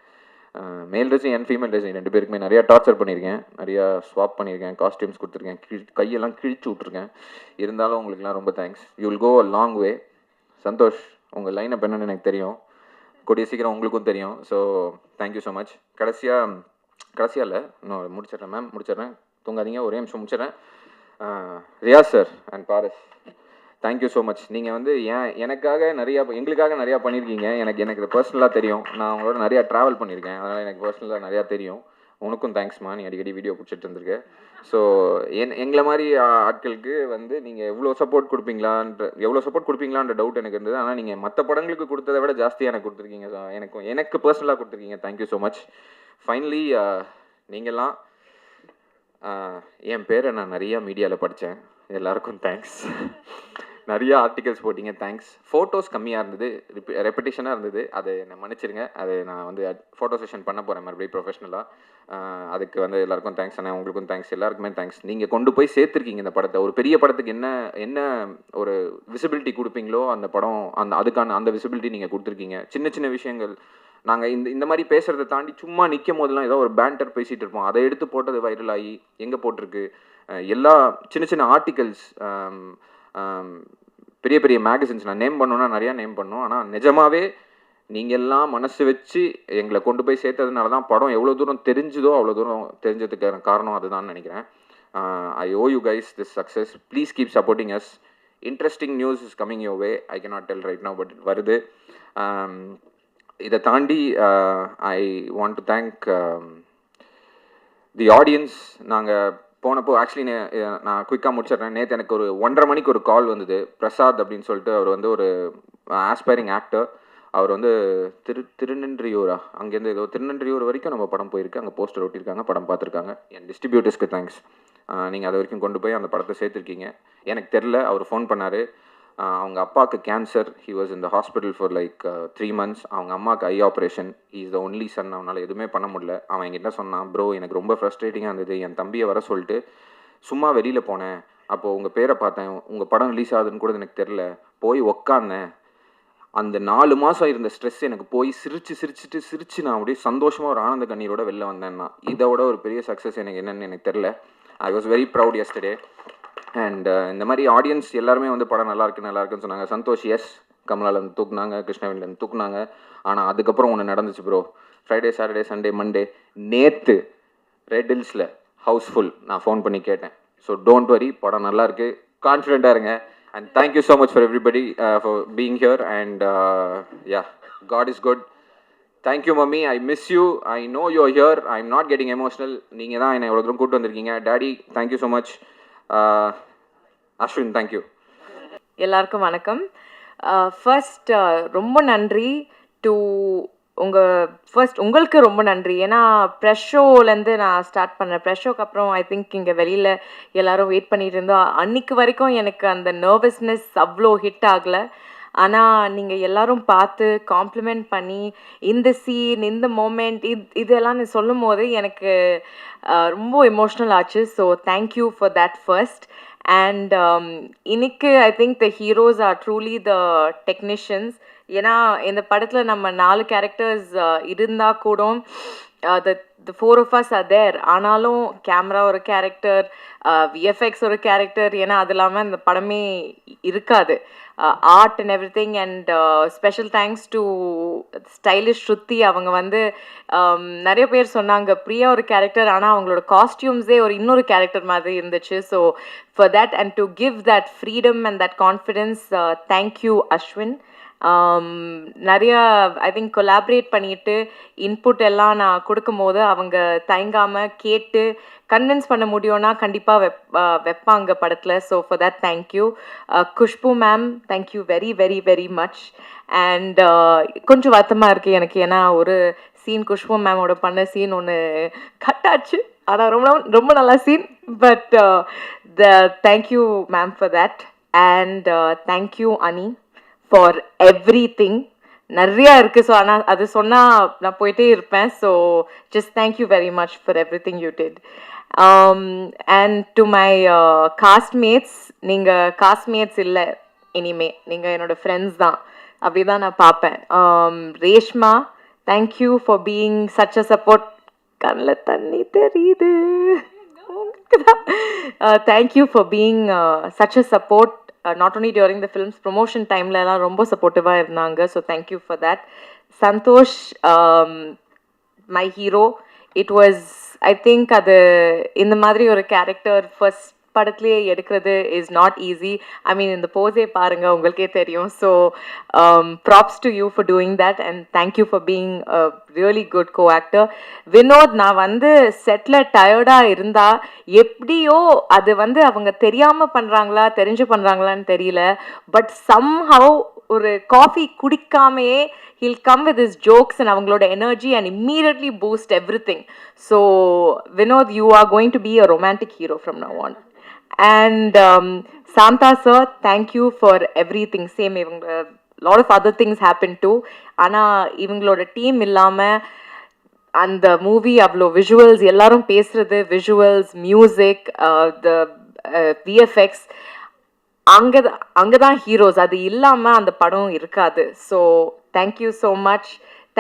மேல் ரஜினி அண்ட் ஃபீமேல் ரஜினி 2 பேருக்குமே நிறையா டார்ச்சர் பண்ணியிருக்கேன், நிறையா ஸ்வாப் பண்ணியிருக்கேன், காஸ்டியூம்ஸ் கொடுத்துருக்கேன், கையெல்லாம் கிழிச்சு விட்ருக்கேன். இருந்தாலும் உங்களுக்குலாம் ரொம்ப thanks. You will go a long way. Santhosh, உங்கள் லைனப் என்னன்னு எனக்கு தெரியும், கூடிய சீக்கிரம் உங்களுக்கும் தெரியும். So thank you so much. கடைசியாக இல்லை, இன்னும் முடிச்சிடுறேன் மேம், முடிச்சிடுறேன், தூங்காதீங்க, ஒரே நிமிஷம் முடிச்சிடுறேன். Riyaz sir and Paras, thank you so much. நீங்கள் வந்து எனக்காக எங்களுக்காக நிறையா பண்ணியிருக்கீங்க. எனக்கு இது பர்சனலாக தெரியும். நான் உங்களோட நிறையா ட்ராவல் பண்ணியிருக்கேன், அதனால் எனக்கு பர்சனலாக நிறையா தெரியும். உனக்கும் தேங்க்ஸ்மா, நீ அடிக்கடி வீடியோ பிடிச்சிட்டு இருந்திருக்க. ஸோ எங்களை மாதிரி ஆட்களுக்கு வந்து நீங்கள் எவ்வளோ சப்போர்ட் கொடுப்பீங்களான்ற டவுட் எனக்கு இருந்தது. ஆனால் நீங்கள் மற்ற படங்களுக்கு கொடுத்ததை விட ஜாஸ்தியாக எனக்கு கொடுத்துருக்கீங்க. ஸோ எனக்கு பர்சனலாக கொடுத்துருக்கீங்க. Thank you so much. ஃபைனலி நீங்கள்லாம், என் பேரை நான் நிறையா மீடியாவில் படித்தேன், எல்லாருக்கும் தேங்க்ஸ். நிறைய ஆர்டிகல்ஸ் போட்டிங்க, தேங்க்ஸ். ஃபோட்டோஸ் கம்மியாக இருந்தது, ரெப்படேஷனாக இருந்தது, அதை நான் மன்னிச்சிருங்க. அதை நான் வந்து ஃபோட்டோ செஷன் பண்ண போகிறேன் மறுபடியும் ப்ரொஃபஷனலாக. அதுக்கு வந்து எல்லாருக்கும் தேங்க்ஸ் அண்ணா, உங்களுக்கும் தேங்க்ஸ், எல்லாருக்குமே தேங்க்ஸ். நீங்கள் கொண்டு போய் சேர்த்துருக்கீங்க இந்த படத்தை. ஒரு பெரிய படத்துக்கு என்ன ஒரு விசிபிலிட்டி கொடுப்பீங்களோ அந்த படம் அதுக்கான அந்த விசிபிலிட்டி நீங்கள் கொடுத்துருக்கீங்க. சின்ன சின்ன விஷயங்கள் நாங்கள் இந்த மாதிரி பேசுகிறத தாண்டி சும்மா நிற்கும் போதெல்லாம் ஏதோ ஒரு பேண்டர் பேசிகிட்டு இருப்போம், அதை எடுத்து போட்டது வைரல் ஆகி எங்கே போட்டிருக்கு, எல்லா சின்ன சின்ன ஆர்டிகல்ஸ், பெரிய பெரிய மேகசின்ஸ், நான் நேம் பண்ணோன்னா நிறையா நேம் பண்ணோம். ஆனால் நிஜமாகவே நீங்கள் எல்லாம் மனசு வச்சு எங்களை கொண்டு போய் சேர்த்ததுனால தான் படம் எவ்வளோ தூரம் தெரிஞ்சுதோ அவ்வளோ தூரம் தெரிஞ்சதுக்கான காரணம் அதுதான் நினைக்கிறேன். I owe you guys this success. Please keep supporting us. Interesting news is coming your way. I cannot tell right now, but வருது. இதை தாண்டி I want to thank the audience. நாங்கள் போனப்போ ஆக்சுவலி நான் குயிக்காக முடிச்சிடுறேன். நேற்று எனக்கு ஒரு 1:30 மணிக்கு ஒரு கால் வந்தது. பிரசாத் அப்படின்னு சொல்லிட்டு, அவர் வந்து ஒரு ஆஸ்பைரிங் ஆக்டர். அவர் வந்து திருநன்றியூரா, அங்கேருந்து ஏதோ திருநன்றியூர் வரைக்கும் நம்ம படம் போயிருக்கு, அங்கே போஸ்டர் ஒட்டியிருக்காங்க, படம் பார்த்துருக்காங்க. என் டிஸ்ட்ரிபியூட்டர்ஸ்க்கு தேங்க்ஸ். நீங்கள் அது வரைக்கும் கொண்டு போய் அந்த படத்தை சேர்த்துருக்கீங்க. எனக்கு தெரில, அவர் ஃபோன் பண்ணார். அவங்க அப்பாவுக்கு cancer, he was in the hospital for like 3 months. அவங்க அம்மாவுக்கு ஐ operation. He is the only son. அவனால் எதுவுமே பண்ண முடியல. அவன் என்கிட்ட சொன்னான், ப்ரோ எனக்கு ரொம்ப ஃப்ரஸ்ட்ரேட்டிங்காக இருந்தது, என் தம்பியை வர சொல்லிட்டு சும்மா வெளியில் போனேன், அப்போது உங்கள் பேரை பார்த்தேன், உங்கள் படம் ரிலீஸ் ஆகுதுன்னு கூட எனக்கு தெரில, போய் உக்காந்தேன், அந்த 4 மாதம் இருந்த ஸ்ட்ரெஸ் எனக்கு போய் சிரிச்சு நான் அப்படியே சந்தோஷமாக ஒரு ஆனந்த கண்ணீரோட வெளில வந்தேன்னா, இதோட ஒரு பெரிய சக்ஸஸ் எனக்கு என்னென்னு எனக்கு தெரில. I was very proud yesterday. And இந்த மாதிரி ஆடியன்ஸ் எல்லாருமே வந்து படம் நல்லா இருக்குன்னு சொன்னாங்க. சந்தோஷ் எஸ், கமலாலேருந்து தூக்குனாங்க, கிருஷ்ணவேணிலேருந்து தூக்குனாங்க. ஆனால் அதுக்கப்புறம் ஒன்று நடந்துச்சு bro. Friday, Saturday, Sunday, Monday, நேற்று ரெட் ஹில்ஸில் ஹவுஸ்ஃபுல். நான் ஃபோன் பண்ணி கேட்டேன். ஸோ டோன்ட் வரி, படம் நல்லா இருக்குது, கான்ஃபிடென்ட்டாக இருங்க. And thank you so much for everybody for being here. And yeah, God is good. Thank you, Mummy. I miss you. I know you're here. I'm not getting emotional. நீங்கள் தான் என்னை எவ்வளோ தூரம் கூப்பிட்டு வந்திருக்கீங்க. Daddy, thank you so much. Ashwin, thank you. எல்லாருக்கும் வணக்கம். First ரொம்ப நன்றி டு உங்களுக்கு ரொம்ப நன்றி. ஏன்னா ப்ரெஷ் ஷோலேருந்து நான் ஸ்டார்ட் பண்ணேன். ப்ரெஷ் ஷோக்கு அப்புறம் ஐ திங்க் இங்கே வெளியில் எல்லோரும் வெயிட் பண்ணிட்டு இருந்தோம். அன்றைக்கு வரைக்கும் எனக்கு அந்த நர்வஸ்னஸ் அவ்வளோ ஹிட் ஆகலை. ஆனால் நீங்கள் எல்லோரும் பார்த்து காம்ப்ளிமெண்ட் பண்ணி இந்த சீன், இந்த மோமெண்ட், இதெல்லாம் சொல்லும் போது எனக்கு ரொம்ப எமோஷ்னல் ஆச்சு. So thank you for that first. And இன்னைக்கு I think the heroes are truly the technicians. ஏன்னா இந்த படத்தில் நம்ம 4 கேரக்டர்ஸ் இருந்தால் கூட the 4 of us are there. ஆனாலும் கேமரா ஒரு கேரக்டர், விஎஃப்எக்ஸ் ஒரு கேரக்டர், ஏன்னா அது இல்லாமல் இந்த படமே இருக்காது. Art and everything. And special thanks to stylish Shruti. அவங்க வந்து நிறைய பேர் சொன்னாங்க பிரியா ஒரு கேரக்டர், ஆனால் அவங்களோட காஸ்டியூம்ஸே ஒரு இன்னொரு கேரக்டர் மாதிரி இருந்துச்சு. So for that and to give that freedom and that confidence, thank you Ashwin. நிறையா ஐ திங்க் கொலாபரேட் பண்ணிட்டு இன்புட் எல்லாம் நான் கொடுக்கும்போது அவங்க தயங்காமல் கேட்டு கன்வின்ஸ் பண்ண முடியும்னா கண்டிப்பாக வைப்பாங்க படத்தில். So for that thank you. Khushbu ma'am, thank you very very very much. And கொஞ்சம் வருத்தமாக இருக்குது எனக்கு, ஏன்னா ஒரு சீன் குஷ்பு மேமோட பண்ண சீன் ஒன்று கட்டாச்சு, ஆனால் ரொம்ப ரொம்ப நல்லா scene. But thank you ma'am for that. And thank you Ani for everything. நிறையா இருக்குது. ஸோ ஆனால் அது சொன்னால் நான் போயிட்டே இருப்பேன். So just thank you very much for everything you did. And to my castmates, நீங்கள் காஸ்ட்மேட்ஸ் இல்லை, இனிமே நீங்கள் என்னோடய ஃப்ரெண்ட்ஸ் தான், அப்படி தான் நான் பார்ப்பேன். Reshma, thank you for being such a support. கண்ணில் தண்ணி தெரியுது. Thank you for being such a support. Not only during the film's promotion time la romba supportive-a irundanga. So thank you for that. Santosh, my hero, it was I think adu indha madri oru character first படத்துலேயே எடுக்கிறது is not easy. I mean இந்த போஸே பாருங்கள், உங்களுக்கே தெரியும். So props to you for doing that and thank you for being a really good co actor. Vinod, நான் வந்து settle டயர்டாக இருந்தால் எப்படியோ அது வந்து அவங்க தெரியாமல் பண்ணுறாங்களா தெரிஞ்சு பண்ணுறாங்களான்னு தெரியல, பட் சம்ஹவ் ஒரு coffee குடிக்காமையே he'll come with his jokes and avangaloda energy and immediately boost everything. So Vinod, you are going to be a romantic hero from now on. And Santa sir, thank you for everything. Same, இவங்க lot of other things happened too. ஆனால் இவங்களோட team இல்லாமல் அந்த movie அவ்வளோ visuals எல்லாரும் பேசுறது, visuals, music, த VFX, அங்கே தான் ஹீரோஸ். அது இல்லாமல் அந்த படம் இருக்காது. So thank you so much.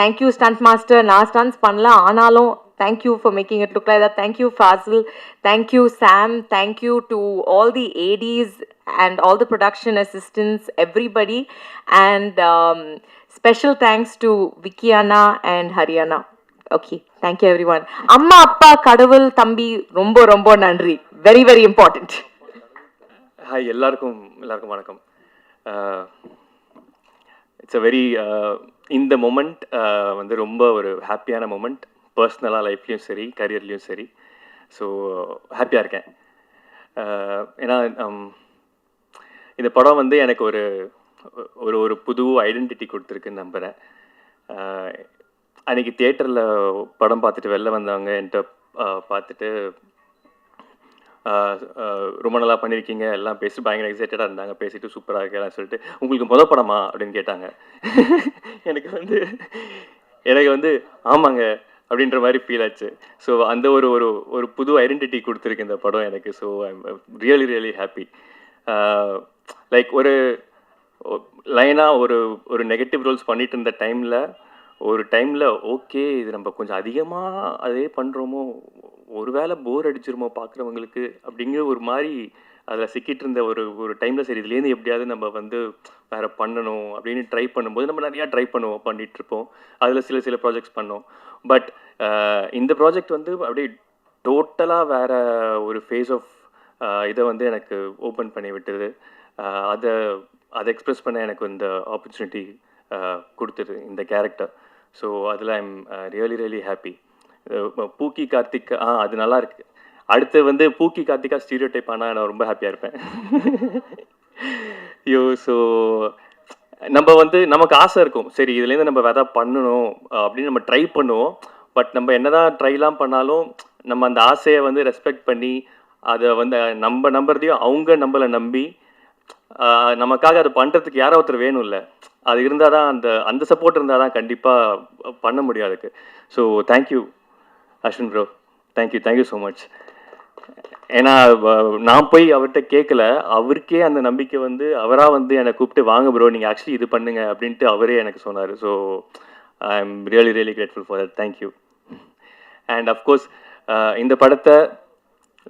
Thank you stunt master. நான் ஸ்டண்ட்ஸ் பண்ணல, ஆனாலும் thank you for making it look like that. Thank you Fazil, thank you Sam, thank you to all the ADs and all the production assistants, everybody, and special thanks to Vikiana and Haryana. Okay, thank you everyone. Amma appa kadavul thambi rombo rombo nandri, very very important. Hi எல்லாருக்கும் வணக்கம். It's a very இந்த moment வந்து ரொம்ப ஒரு ஹாப்பியான moment, பர்சனலாக லைஃப்லேயும் சரி, கரியர்லேயும் சரி. ஸோ ஹாப்பியாக இருக்கேன். ஏன்னா இந்த படம் வந்து எனக்கு ஒரு ஒரு ஒரு புது ஐடென்டிட்டி கொடுத்துருக்குன்னு நம்புகிறேன். அன்றைக்கி தியேட்டரில் படம் பார்த்துட்டு வெளில வந்தவங்க என்கிட்ட பார்த்துட்டு ரொம்ப நல்லா பண்ணியிருக்கீங்க, எல்லாம் பேசி பயங்கர எக்ஸைட்டடாக இருந்தாங்க, பேசிட்டு சூப்பராக இருக்கேன் சொல்லிட்டு, உங்களுக்கு படமா அப்படின்னு கேட்டாங்க. எனக்கு வந்து ஆமாங்க அப்படின்ற மாதிரி ஃபீல் ஆச்சு. ஸோ அந்த ஒரு ஒரு ஒரு புது ஐடென்டிட்டி கொடுத்துருக்கு இந்த படம் எனக்கு. So I'm really really happy. Like ஒரு லைனாக ஒரு நெகட்டிவ் ரோல்ஸ் பண்ணிட்டு இருந்த டைமில் ஓகே இது நம்ம கொஞ்சம் அதிகமாக அதே பண்ணுறோமோ, ஒரு வேளை போர் அடிச்சிருமோ பார்க்குறவங்களுக்கு அப்படிங்கிற ஒரு மாதிரி அதில் சிக்கிட்டு இருந்த ஒரு டைமில் சரி இதுலேருந்து எப்படியாவது நம்ம வந்து வேறு பண்ணணும் அப்படின்னு ட்ரை பண்ணும்போது நம்ம நிறையா ட்ரை பண்ணிகிட்ருப்போம். அதில் சில ப்ராஜெக்ட்ஸ் பண்ணோம். பட் இந்த ப்ராஜெக்ட் வந்து அப்படியே டோட்டலாக வேறு ஒரு ஃபேஸ் ஆஃப் இதை வந்து எனக்கு ஓப்பன் பண்ணி விட்டுது. அதை எக்ஸ்ப்ரெஸ் பண்ண எனக்கு இந்த ஆப்பர்ச்சுனிட்டி கொடுத்துது இந்த கேரக்டர். ஸோ அதில் I'm really really happy. Pookie Karthik அது நல்லா இருக்கு. அடுத்து வந்து பூக்கி கார்த்திகா ஸ்டீரியோ டைப் ஆனால் நான் ரொம்ப ஹாப்பியாக இருப்பேன். ஸோ நம்ம வந்து நமக்கு ஆசை இருக்கும், சரி இதுலேருந்து நம்ம வேறு பண்ணணும் அப்படின்னு நம்ம ட்ரை பண்ணுவோம். பட் நம்ம என்னதான் ட்ரைலாம் பண்ணாலும் நம்ம அந்த ஆசையை வந்து ரெஸ்பெக்ட் பண்ணி அதை வந்து நம்ம நம்புறதையும் அவங்க நம்மளை நம்பி நமக்காக அதை பண்ணுறதுக்கு யாரோ ஒருத்தர் வேணும் இல்லை, அது இருந்தால் தான் அந்த சப்போர்ட் இருந்தால் தான் கண்டிப்பாக பண்ண முடியும் அதுக்கு. So thank you Ashwin bro, thank you so much. ஏன்னா நான் போய் அவர்கிட்ட கேட்கல, அவருக்கே அந்த நம்பிக்கை வந்து அவராக வந்து என்னை கூப்பிட்டு வாங்க ப்ரோ நீங்கள் ஆக்சுவலி இது பண்ணுங்க அப்படின்ட்டு அவரே எனக்கு சொன்னார். So I am really really grateful for that. Thank you. And of course இந்த படத்தை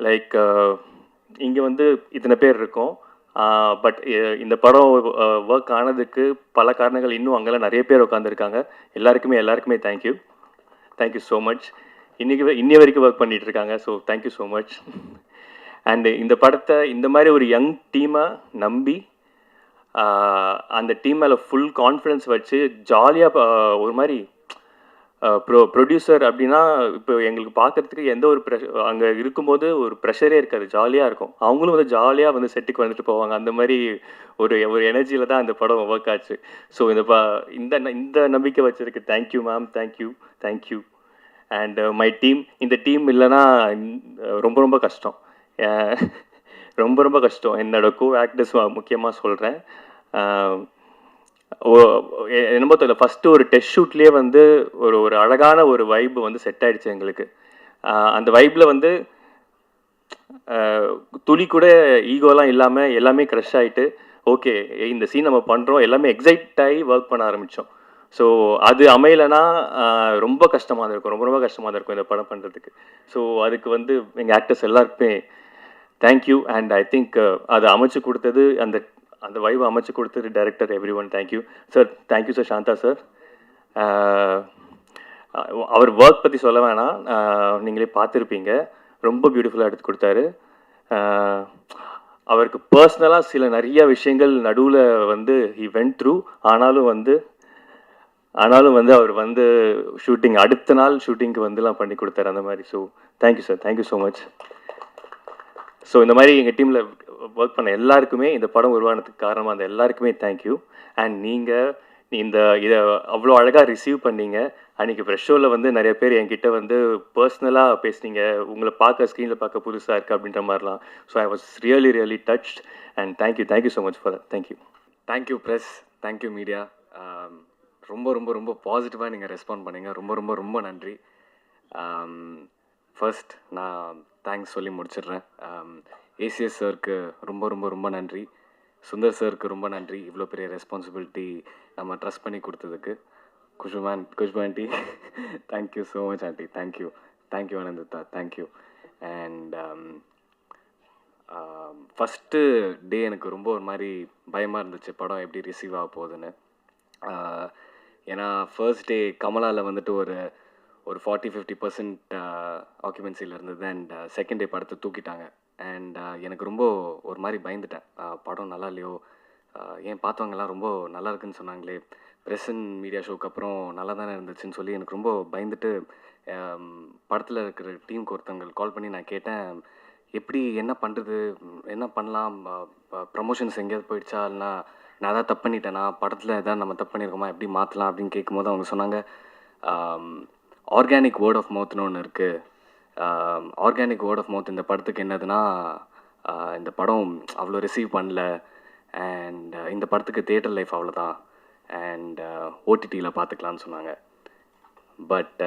லைக் இங்கே வந்து இத்தனை பேர் இருக்கோம். பட் இந்த படம் ஒர்க் ஆனதுக்கு பல காரணங்கள், இன்னும் அங்கெல்லாம் நிறைய பேர் உட்காந்துருக்காங்க. எல்லாருக்குமே தேங்க்யூ ஸோ மச். இன்னி வரைக்கும் ஒர்க் பண்ணிட்டு இருக்காங்க. So thank you so much. And இந்த படத்தை இந்த மாதிரி ஒரு யங் டீமை நம்பி அந்த டீம் மேலே ஃபுல் கான்ஃபிடென்ஸ் வச்சு ஜாலியாக ஒரு மாதிரி ப்ரொடியூசர் அப்படின்னா இப்போ எங்களுக்கு பார்க்குறதுக்கு எந்த ஒரு அங்கே இருக்கும்போது ஒரு ப்ரெஷரே இருக்காது, ஜாலியாக இருக்கும். அவங்களும் வந்து ஜாலியாக வந்து செட்டுக்கு வந்துட்டு போவாங்க. அந்த மாதிரி ஒரு எனர்ஜியில் தான் அந்த படம் ஒர்க் ஆச்சு. ஸோ இந்த நம்பிக்கை வச்சதுக்கு thank you ma'am, thank you. And my team, இந்த டீம் இல்லைன்னா ரொம்ப கஷ்டம், ரொம்ப கஷ்டம். என்னோட கோ ஆக்டர்ஸ் முக்கியமாக சொல்கிறேன். என்னமோ தெரியல, ஃபஸ்ட்டு ஒரு டெஸ்ட் ஷூட்லேயே வந்து ஒரு அழகான ஒரு வைப் வந்து செட் ஆகிடுச்சு எங்களுக்கு. அந்த வைப்பில் வந்து துளி கூட ஈகோலாம் இல்லாமல் எல்லாமே க்ரஷ் ஆகிட்டு ஓகே இந்த சீன் நம்ம பண்ணுறோம் எல்லாமே எக்ஸைட் ஆகி ஒர்க் பண்ண ஆரம்பித்தோம். ஸோ அது அமையலைன்னா ரொம்ப கஷ்டமாக தான் இருக்கும், ரொம்ப கஷ்டமாக தான் இருக்கும் இந்த படம் பண்ணுறதுக்கு. ஸோ அதுக்கு வந்து எங்கள் ஆக்டர்ஸ் எல்லாருக்குமே தேங்க்யூ. அண்ட் ஐ திங்க் அதை அமைச்சு கொடுத்தது அந்த வைவை அமைச்சு கொடுத்தது director, everyone thank you sir. Thank you sir. Shantha sir அவர் ஒர்க் பற்றி சொல்ல வேணாம், நீங்களே பார்த்துருப்பீங்க, ரொம்ப பியூட்டிஃபுல்லாக எடுத்து கொடுத்தாரு. அவருக்கு பர்சனலாக சில நிறைய விஷயங்கள் நடுவில் வந்து ஹி வென்ட் த்ரூ, ஆனாலும் வந்து அவர் வந்து ஷூட்டிங் அடுத்த நாள் ஷூட்டிங்க்கு வந்துலாம் பண்ணி கொடுத்தாரு அந்த மாதிரி. So thank you sir, thank you so much. So இந்த மாதிரி எங்கள் டீமில் ஒர்க் பண்ண எல்லாருக்குமே, இந்த படம் உருவானதுக்கு காரணமாக அந்த எல்லாருக்குமே தேங்க்யூ. அண்ட் நீங்கள் நீ இதை அவ்வளோ அழகாக ரிசீவ் பண்ணீங்க. அன்றைக்கி ப்ரெஷ் ஷோவில் வந்து நிறைய பேர் என்கிட்ட வந்து பர்சனலாக பேசுனீங்க, உங்களை பார்க்க ஸ்க்ரீனில் பார்க்க புதுசாக இருக்குது அப்படின்ற மாதிரிலாம். So I was really touched and thank you so much for that. Thank you. Thank you press, thank you media. ரொம்ப ரொம்ப ரொம்ப பாசிட்டிவாக நீங்கள் ரெஸ்பாண்ட் பண்ணீங்க. ரொம்ப ரொம்ப ரொம்ப நன்றி. ஃபர்ஸ்ட் நான் தேங்க்ஸ் சொல்லி முடிச்சிடுறேன். ஏசிஎஸ் சாருக்கு ரொம்ப ரொம்ப ரொம்ப நன்றி. சுந்தர் சாருக்கு ரொம்ப நன்றி, இவ்வளோ பெரிய ரெஸ்பான்சிபிலிட்டி நம்ம ட்ரஸ்ட் பண்ணி கொடுத்ததுக்கு. Khushbu aunty thank you so much aunty. Thank you Anandita, thank you. And first day எனக்கு ரொம்ப ஒரு மாதிரி பயமாக இருந்துச்சு, படம் எப்படி ரிசீவ் ஆக போகுதுன்னு. ஏன்னா ஃபர்ஸ்ட் டே கமலாவில் வந்துட்டு ஒரு 40-50% ஆக்குபென்சியில் இருந்தது. அண்ட் செகண்ட் டே படத்தை தூக்கிட்டாங்க. அண்ட் எனக்கு ரொம்ப ஒரு மாதிரி பயந்துட்டேன், படம் நல்லா இல்லையோ, ஏன் பார்த்தவங்கலாம் ரொம்ப நல்லா இருக்குன்னு சொன்னாங்களே, ப்ரெஸ் அண்ட் மீடியா ஷோக்கு அப்புறம் நல்லா தானே இருந்துச்சுன்னு சொல்லி எனக்கு ரொம்ப பயந்துட்டு படத்தில் இருக்கிற டீமுக்கு ஒருத்தவங்க கால் பண்ணி நான் கேட்டேன், எப்படி என்ன பண்ணுறது, என்ன பண்ணலாம், ப்ரமோஷன்ஸ் எங்கேயாவது போயிடுச்சா, இல்லைனா நான் எதாவது தப்பு பண்ணிட்டேன்னா, படத்தில் எதாவது நம்ம தப்பு பண்ணியிருக்கோமா, எப்படி மாற்றலாம் அப்படின்னு கேட்கும்போது அவங்க சொன்னாங்க, ஆர்கானிக் வேர்ட் ஆஃப் மவுத்னு ஒன்று இருக்குது. ஆர்கானிக் வேர்ட் ஆஃப் மவுத் இந்த படத்துக்கு என்னதுன்னா, இந்த படம் அவ்வளோ ரிசீவ் பண்ணல, அண்ட் இந்த படத்துக்கு தியேட்டர் லைஃப் அவ்வளோதான், அண்ட் ஓடிடியில் பார்த்துக்கலான்னு சொன்னாங்க. But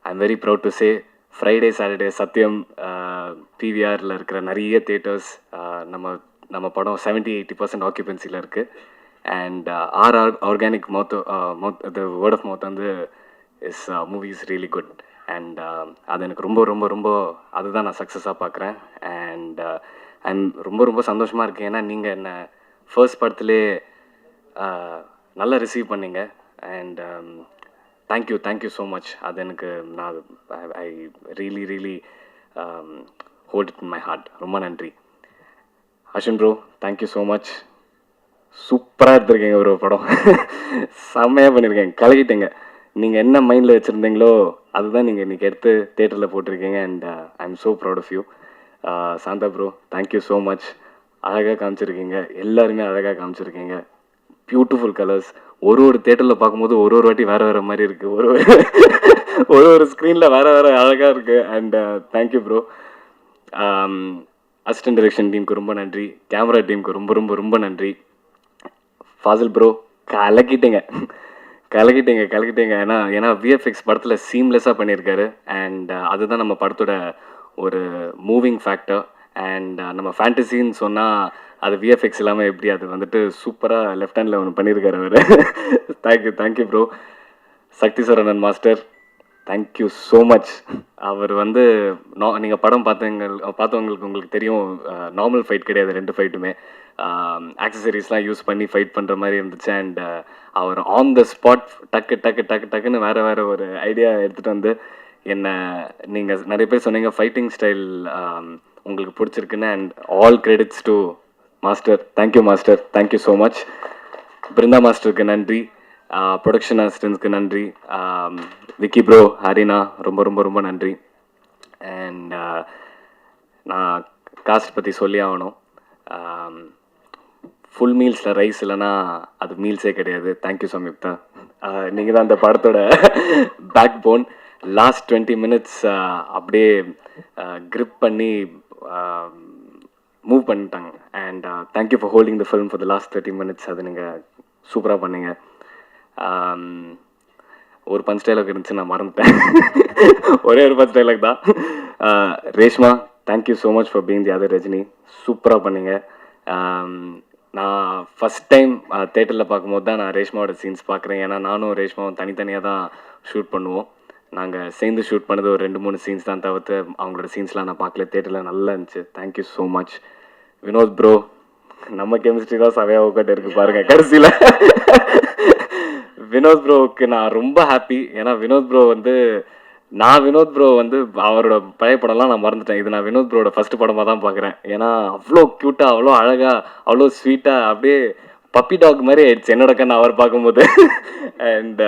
I am very proud to say, Friday Saturday Sathyam பிவிஆரில் இருக்கிற நிறைய தியேட்டர்ஸ் நம்ம படம் 70-80% ஆக்குபென்சியில் இருக்குது. And organic mouth the word of mouth வந்து is movie is really good. And அது எனக்கு ரொம்ப ரொம்ப ரொம்ப அதுதான் நான் சக்ஸஸாக பார்க்குறேன். அண்ட் ஐம் ரொம்ப ரொம்ப சந்தோஷமாக இருக்கேன், ஏன்னா நீங்கள் என்னை ஃபர்ஸ்ட் படத்துலே நல்லா ரிசீவ் பண்ணீங்க. And thank you so much. அது எனக்கு நான் I really hold it in my heart. ரொம்ப நன்றி. Ashwin bro, thank you so much. சூப்பராக எடுத்துருக்கீங்க ப்ரோ, படம் செம்மையாக பண்ணியிருக்கேன், கலக்கிட்டீங்க. நீங்கள் என்ன மைண்டில் வச்சுருந்தீங்களோ அதுதான் நீங்கள் இன்றைக்கி எடுத்து தேட்டரில் போட்டிருக்கீங்க. And I am so proud of you. Shantha bro, thank you so much. அழகாக காமிச்சிருக்கீங்க, எல்லாருமே அழகாக காமிச்சிருக்கீங்க. Beautiful colours. ஒரு தேட்டரில் பார்க்கும்போது ஒரு வாட்டி வேறு மாதிரி இருக்குது, ஒரு ஸ்க்ரீனில் வேறு அழகாக இருக்குது. And thank you bro. Assistant direction டீமுக்கு ரொம்ப நன்றி, கேமரா டீமுக்கு ரொம்ப ரொம்ப ரொம்ப நன்றி. ஃபாசில் ப்ரோ, கலக்கிட்டீங்க. ஏன்னா விஎஃப்எக்ஸ் படத்தில் சீம்லெஸ்ஸாக பண்ணியிருக்காரு. அண்ட் அதுதான் நம்ம படத்தோட ஒரு மூவிங் ஃபேக்டர். அண்ட் நம்ம ஃபேண்டசின்னு சொன்னால் அது விஎஃப்எக்ஸ் இல்லாமல் எப்படி, அது வந்துட்டு சூப்பராக லெஃப்ட் ஹேண்டில் ஒன்று பண்ணியிருக்காரு அவர். Thank you bro. Sakthi Saravanan master, thank you so much. அவர் வந்து நீங்கள் படம் பார்த்தவங்களுக்கு உங்களுக்கு தெரியும், நார்மல் ஃபைட் கிடையாது, 2 ஃபைட்டுமே ஆக்சசரிஸ்லாம் யூஸ் பண்ணி ஃபைட் பண்ணுற மாதிரி இருந்துச்சு. அண்ட் அவர் ஆன் த ஸ்பாட் டக்குன்னு வேறு ஒரு ஐடியா எடுத்துகிட்டு வந்து நீங்கள் நிறைய பேர் சொன்னீங்க ஃபைட்டிங் ஸ்டைல் உங்களுக்கு பிடிச்சிருக்குன்னு. And all credits to master. Thank you master, thank you so much. Brindha மாஸ்டருக்கு நன்றி, ப்ரொடக்ஷன் அசிஸ்டன்ஸ்க்கு நன்றி, விக்கி ப்ரோ, ஹரினா, ரொம்ப ரொம்ப ரொம்ப நன்றி. அண்ட் நான் காஸ்ட் பற்றி சொல்லி ஆகணும். ஃபுல் மீல்ஸில் ரைஸ் இல்லைன்னா அது மீல்ஸே கிடையாது. தேங்க்யூ சம்யுக்தா, நீங்கள் தான் அந்த படத்தோட பேக் போன். லாஸ்ட் 20 minutes அப்படியே grip பண்ணி மூவ் பண்ணிட்டாங்க. And thank you for holding the film for the last 30 minutes. அது நீங்கள் சூப்பராக பண்ணீங்க. ஒரு பஞ்ச் டைலாக் இருந்துச்சு, நான் மறந்துட்டேன். ஒரே ஒரு பஞ்ச் டைலாக் தான். Reshma, thank you so much for being the other Rajini. சூப்பராக பண்ணீங்க. நான் ஃபஸ்ட் டைம் தேட்டரில் பார்க்கும்போது தான் நான் ரேஷ்மாவோட சீன்ஸ் பார்க்குறேன். ஏன்னா நானும் ரேஷ்மாவும் தனித்தனியாக தான் ஷூட் பண்ணுவோம். நாங்கள் சேர்ந்து ஷூட் பண்ணது ஒரு 2-3 சீன்ஸ் தான், தவிர்த்து அவங்களோட சீன்ஸ்லாம் நான் பார்க்கல. தேட்டரில் நல்லா இருந்துச்சு. Thank you so much. Vinod bro, நம்ம கெமிஸ்ட்ரி தான் சவையாக உட்காட்டு இருக்குது பாருங்கள் கடைசியில். வினோத் ப்ரோவுக்கு நான் ரொம்ப ஹாப்பி. ஏன்னா வினோத் ப்ரோ வந்து அவரோட பழைய படம்லாம் நான் மறந்துட்டேன். இது நான் வினோத் ப்ரோட ஃபஸ்ட்டு படமாக தான் பார்க்குறேன். ஏன்னா அவ்வளோ க்யூட்டாக, அவ்வளோ அழகாக, அவ்வளோ ஸ்வீட்டாக, அப்படியே பப்பி டாக் மாதிரி ஆயிடுச்சு என்னோட கண்ணு அவர் பார்க்கும்போது. And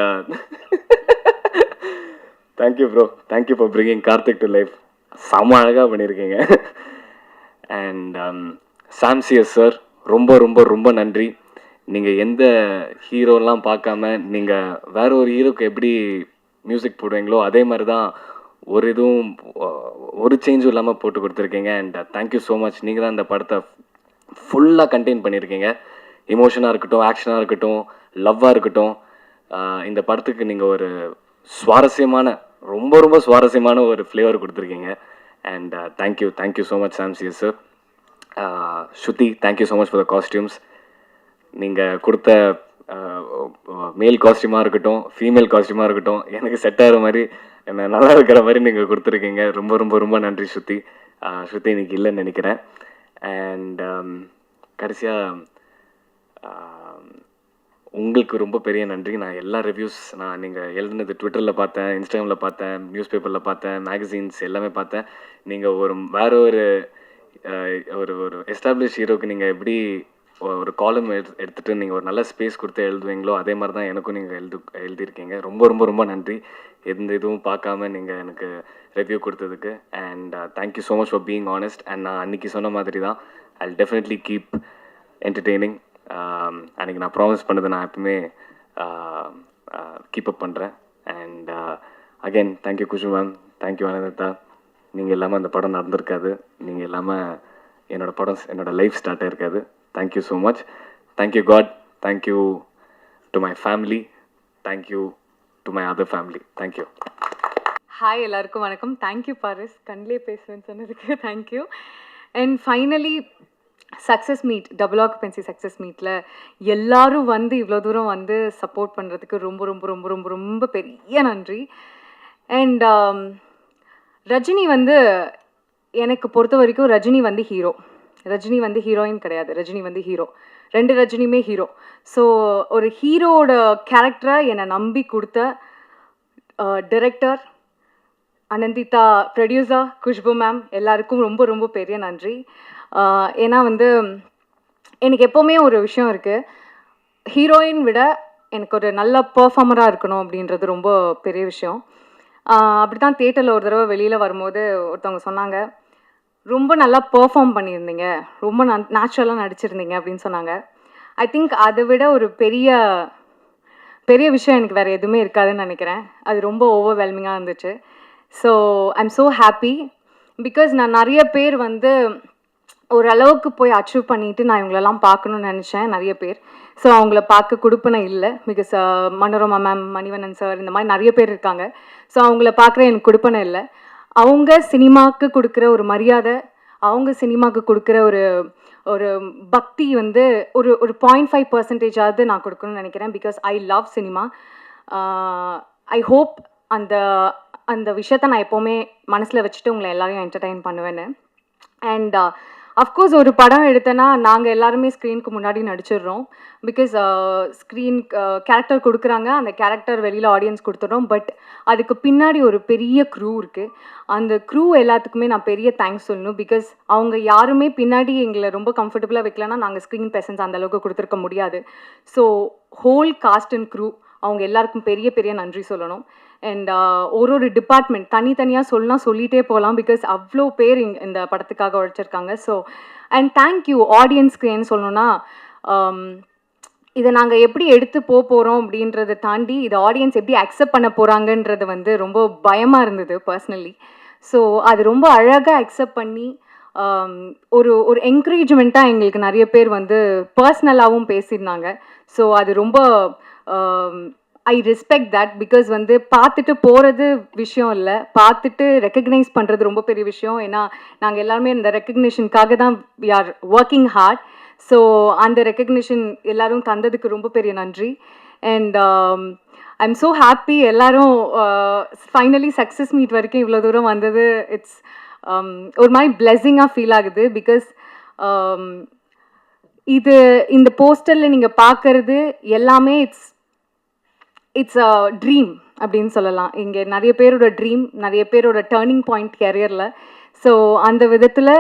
thank you bro, thank you for bringing Karthik to life. செம அழகாக பண்ணியிருக்கீங்க. அண்ட் சாம்சியஸ் சார், ரொம்ப ரொம்ப ரொம்ப நன்றி. நீங்கள் எந்த ஹீரோலாம் பார்க்காம நீங்கள் வேற ஒரு ஹீரோக்கு எப்படி மியூசிக் போடுவீங்களோ அதே மாதிரி தான் ஒரு இதுவும் ஒரு சேஞ்சும் இல்லாமல் போட்டு கொடுத்துருக்கீங்க. And thank you so much. நீங்கள் தான் இந்த படத்தை ஃபுல்லாக கண்டெயின் பண்ணியிருக்கீங்க. எமோஷனாக இருக்கட்டும், ஆக்ஷனாக இருக்கட்டும், லவ்வாக இருக்கட்டும், இந்த படத்துக்கு நீங்கள் ஒரு சுவாரஸ்யமான, ரொம்ப ரொம்ப சுவாரஸ்யமான ஒரு ஃப்ளேவர் கொடுத்துருக்கீங்க. And thank you so much Sam CS sir. Shruti, thank you so much for the costumes. நீங்கள் கொடுத்த மேல் காஸ்டியூமாக இருக்கட்டும், ஃபீமேல் காஸ்டியூமாக இருக்கட்டும், எனக்கு செட் ஆகிற மாதிரி, என்ன நல்லா இருக்கிற மாதிரி நீங்கள் கொடுத்துருக்கீங்க. ரொம்ப ரொம்ப ரொம்ப நன்றி ஸ்ருதி. ஸ்ருதி இன்னைக்கு இல்லைன்னு நினைக்கிறேன். அண்ட் கடைசியாக உங்களுக்கு ரொம்ப பெரிய நன்றி. நான் எல்லா ரிவ்யூஸ் நீங்கள் எழுதுனது ட்விட்டரில் பார்த்தேன், இன்ஸ்டாகிராமில் பார்த்தேன், நியூஸ் பேப்பரில் பார்த்தேன், மேகசின்ஸ் எல்லாமே பார்த்தேன். நீங்கள் வேற ஒரு ஒரு எஸ்டாப்ளிஷ் ஹீரோக்கு நீங்கள் எப்படி ஒரு காலம் எடுத்துகிட்டு நீங்கள் ஒரு நல்ல ஸ்பேஸ் கொடுத்து எழுதுவீங்களோ அதே மாதிரி தான் எனக்கும் நீங்கள் எழுதியிருக்கீங்க. ரொம்ப ரொம்ப ரொம்ப நன்றி. எந்த இதுவும் பார்க்காம நீங்கள் எனக்கு ரிவ்யூ கொடுத்ததுக்கு. And thank you so much for being honest. And நான் அன்றைக்கி சொன்ன மாதிரி தான், I will definitely keep entertaining. அன்றைக்கி நான் ப்ராமிஸ் பண்ணது நான் எப்பவுமே கீப் அப் பண்ணுறேன். And again thank you Kushu ma'am, thank you Anantha. நீங்கள் இல்லாமல் அந்த படம் நடந்திருக்காது. நீங்கள் இல்லாமல் என்னோடய படம், என்னோடய லைஃப் ஸ்டார்ட் ஆகிருக்காது. Thank you so much. Thank you God. Thank you to my family. Thank you to my other family. Thank you. Hi, எல்லாருக்கும் வணக்கம். தேங்க்யூ பாரிஸ், கண்ணிலே பேசுவேன்னு சொன்னதுக்கு thank you. And finally success meet, double occupancy success மீட்டில் எல்லாரும் வந்து இவ்வளோ தூரம் வந்து சப்போர்ட் பண்ணுறதுக்கு ரொம்ப ரொம்ப ரொம்ப ரொம்ப ரொம்ப பெரிய நன்றி. அண்ட் ரஜினி வந்து, எனக்கு பொறுத்த வரைக்கும் ரஜினி வந்து ஹீரோ, ரஜினி வந்து ஹீரோயின் கிடையாது. ரஜினி வந்து ஹீரோ, ரெண்டு ரஜினியுமே ஹீரோ. ஸோ ஒரு ஹீரோட கேரக்டரை என்னை நம்பி கொடுத்த director Ananditha, producer Khushbu ma'am, எல்லாருக்கும் ரொம்ப ரொம்ப பெரிய நன்றி. ஏன்னா வந்து எனக்கு எப்போவுமே ஒரு விஷயம் இருக்குது, ஹீரோயின் விட எனக்கு ஒரு நல்ல பர்ஃபார்மராக இருக்கணும் அப்படின்றது ரொம்ப பெரிய விஷயம். அப்படி தான் தியேட்டரில் ஒரு தடவை வெளியில் வரும்போது ஒருத்தவங்க சொன்னாங்க, ரொம்ப நல்லா பெர்ஃபார்ம் பண்ணியிருந்தீங்க, ரொம்ப நேச்சுரலாக நடிச்சிருந்தீங்க அப்படின்னு சொன்னாங்க. ஐ திங்க் அதை விட ஒரு பெரிய விஷயம் எனக்கு வேறு எதுவுமே இருக்காதுன்னு நினைக்கிறேன். அது ரொம்ப ஓவர்வெல்மிங்காக இருந்துச்சு. So I am so happy. Because நான் நிறைய பேர் வந்து ஓரளவுக்கு போய் அச்சீவ் பண்ணிவிட்டு நான் இவங்களெல்லாம் பார்க்கணுன்னு நினச்சேன் நிறைய பேர். ஸோ அவங்கள பார்க்க கொடுப்பனை இல்லை. Because Manorama ma'am, Manivannan sir, இந்த மாதிரி நிறைய பேர் இருக்காங்க. ஸோ அவங்கள பார்க்குற எனக்கு கொடுப்பனை இல்லை. அவங்க சினிமாவுக்கு கொடுக்குற ஒரு மரியாதை, அவங்க சினிமாவுக்கு கொடுக்குற ஒரு பக்தி வந்து ஒரு 0.5% நான் கொடுக்கணும்னு நினைக்கிறேன். Because I love cinema. I hope அந்த விஷயத்த நான் எப்போவுமே மனசில் வச்சுட்டு உங்களை எல்லாரையும் என்டர்டெயின் பண்ணுவேன்னு. அண்ட் அஃப்கோர்ஸ் ஒரு படம் எடுத்தேன்னா நாங்கள் எல்லாருமே ஸ்க்ரீனுக்கு முன்னாடி நடிச்சிடுறோம். பிகாஸ் ஸ்க்ரீன் கேரக்டர் கொடுக்குறாங்க, அந்த கேரக்டர் வெளியில் ஆடியன்ஸ் கொடுத்துட்றோம். பட் அதுக்கு பின்னாடி ஒரு பெரிய க்ரூ இருக்குது. அந்த க்ரூ எல்லாத்துக்குமே நான் பெரிய தேங்க்ஸ் சொல்லணும். பிகாஸ் அவங்க யாருமே பின்னாடி எங்களை ரொம்ப கம்ஃபர்டபுளாக வைக்கலன்னா நாங்கள் ஸ்க்ரீன் ப்ரெசன்ஸ் அந்தளவுக்கு கொடுத்துருக்க முடியாது. So whole cast and crew, அவங்க எல்லாருக்கும் பெரிய பெரிய நன்றி சொல்லணும். அண்ட் ஒரு டிபார்ட்மெண்ட் தனித்தனியாக சொல்லிகிட்டே போகலாம். பிகாஸ் அவ்வளோ பேர் இந்த படத்துக்காக உழைச்சிருக்காங்க. ஸோ அண்ட் தேங்க்யூ ஆடியன்ஸ்க்கு. ஏன்னு சொல்லணுன்னா, இதை நாங்கள் எப்படி எடுத்து போகிறோம் அப்படின்றத தாண்டி இதை ஆடியன்ஸ் எப்படி அக்செப்ட் பண்ண போகிறாங்கன்றது வந்து ரொம்ப பயமாக இருந்தது பர்சனலி. ஸோ அது ரொம்ப அழகாக அக்செப்ட் பண்ணி ஒரு என்கரேஜ்மெண்ட்டாக எங்களுக்கு நிறைய பேர் வந்து பர்சனலாகவும் பேசியிருந்தாங்க. ஸோ அது ரொம்ப ஐ ரெஸ்பெக்ட் தட். பிகாஸ் வந்து பார்த்துட்டு போகிறது விஷயம் இல்லை, பார்த்துட்டு ரெக்கக்னைஸ் பண்ணுறது ரொம்ப பெரிய விஷயம். ஏன்னா நாங்கள் எல்லாருமே இந்த ரெக்கக்னிஷனுக்காக தான் we are working hard. So அந்த ரெக்கக்னிஷன் எல்லோரும் தந்ததுக்கு ரொம்ப பெரிய நன்றி. And I am so happy. எல்லோரும் ஃபைனலி சக்ஸஸ் மீட் வரைக்கும் இவ்வளோ தூரம் வந்தது இட்ஸ் ஒரு மாதிரி பிளெஸ்ஸிங்காக ஃபீல் ஆகுது. பிகாஸ் இந்த போஸ்டரில் நீங்கள் பார்க்குறது எல்லாமே இட்ஸ் அ ட்ரீம் அப்படின்னு சொல்லலாம். இங்கே நிறைய பேரோட ட்ரீம், நிறைய பேரோட டேர்னிங் பாயிண்ட் கேரியரில். ஸோ அந்த விதத்தில்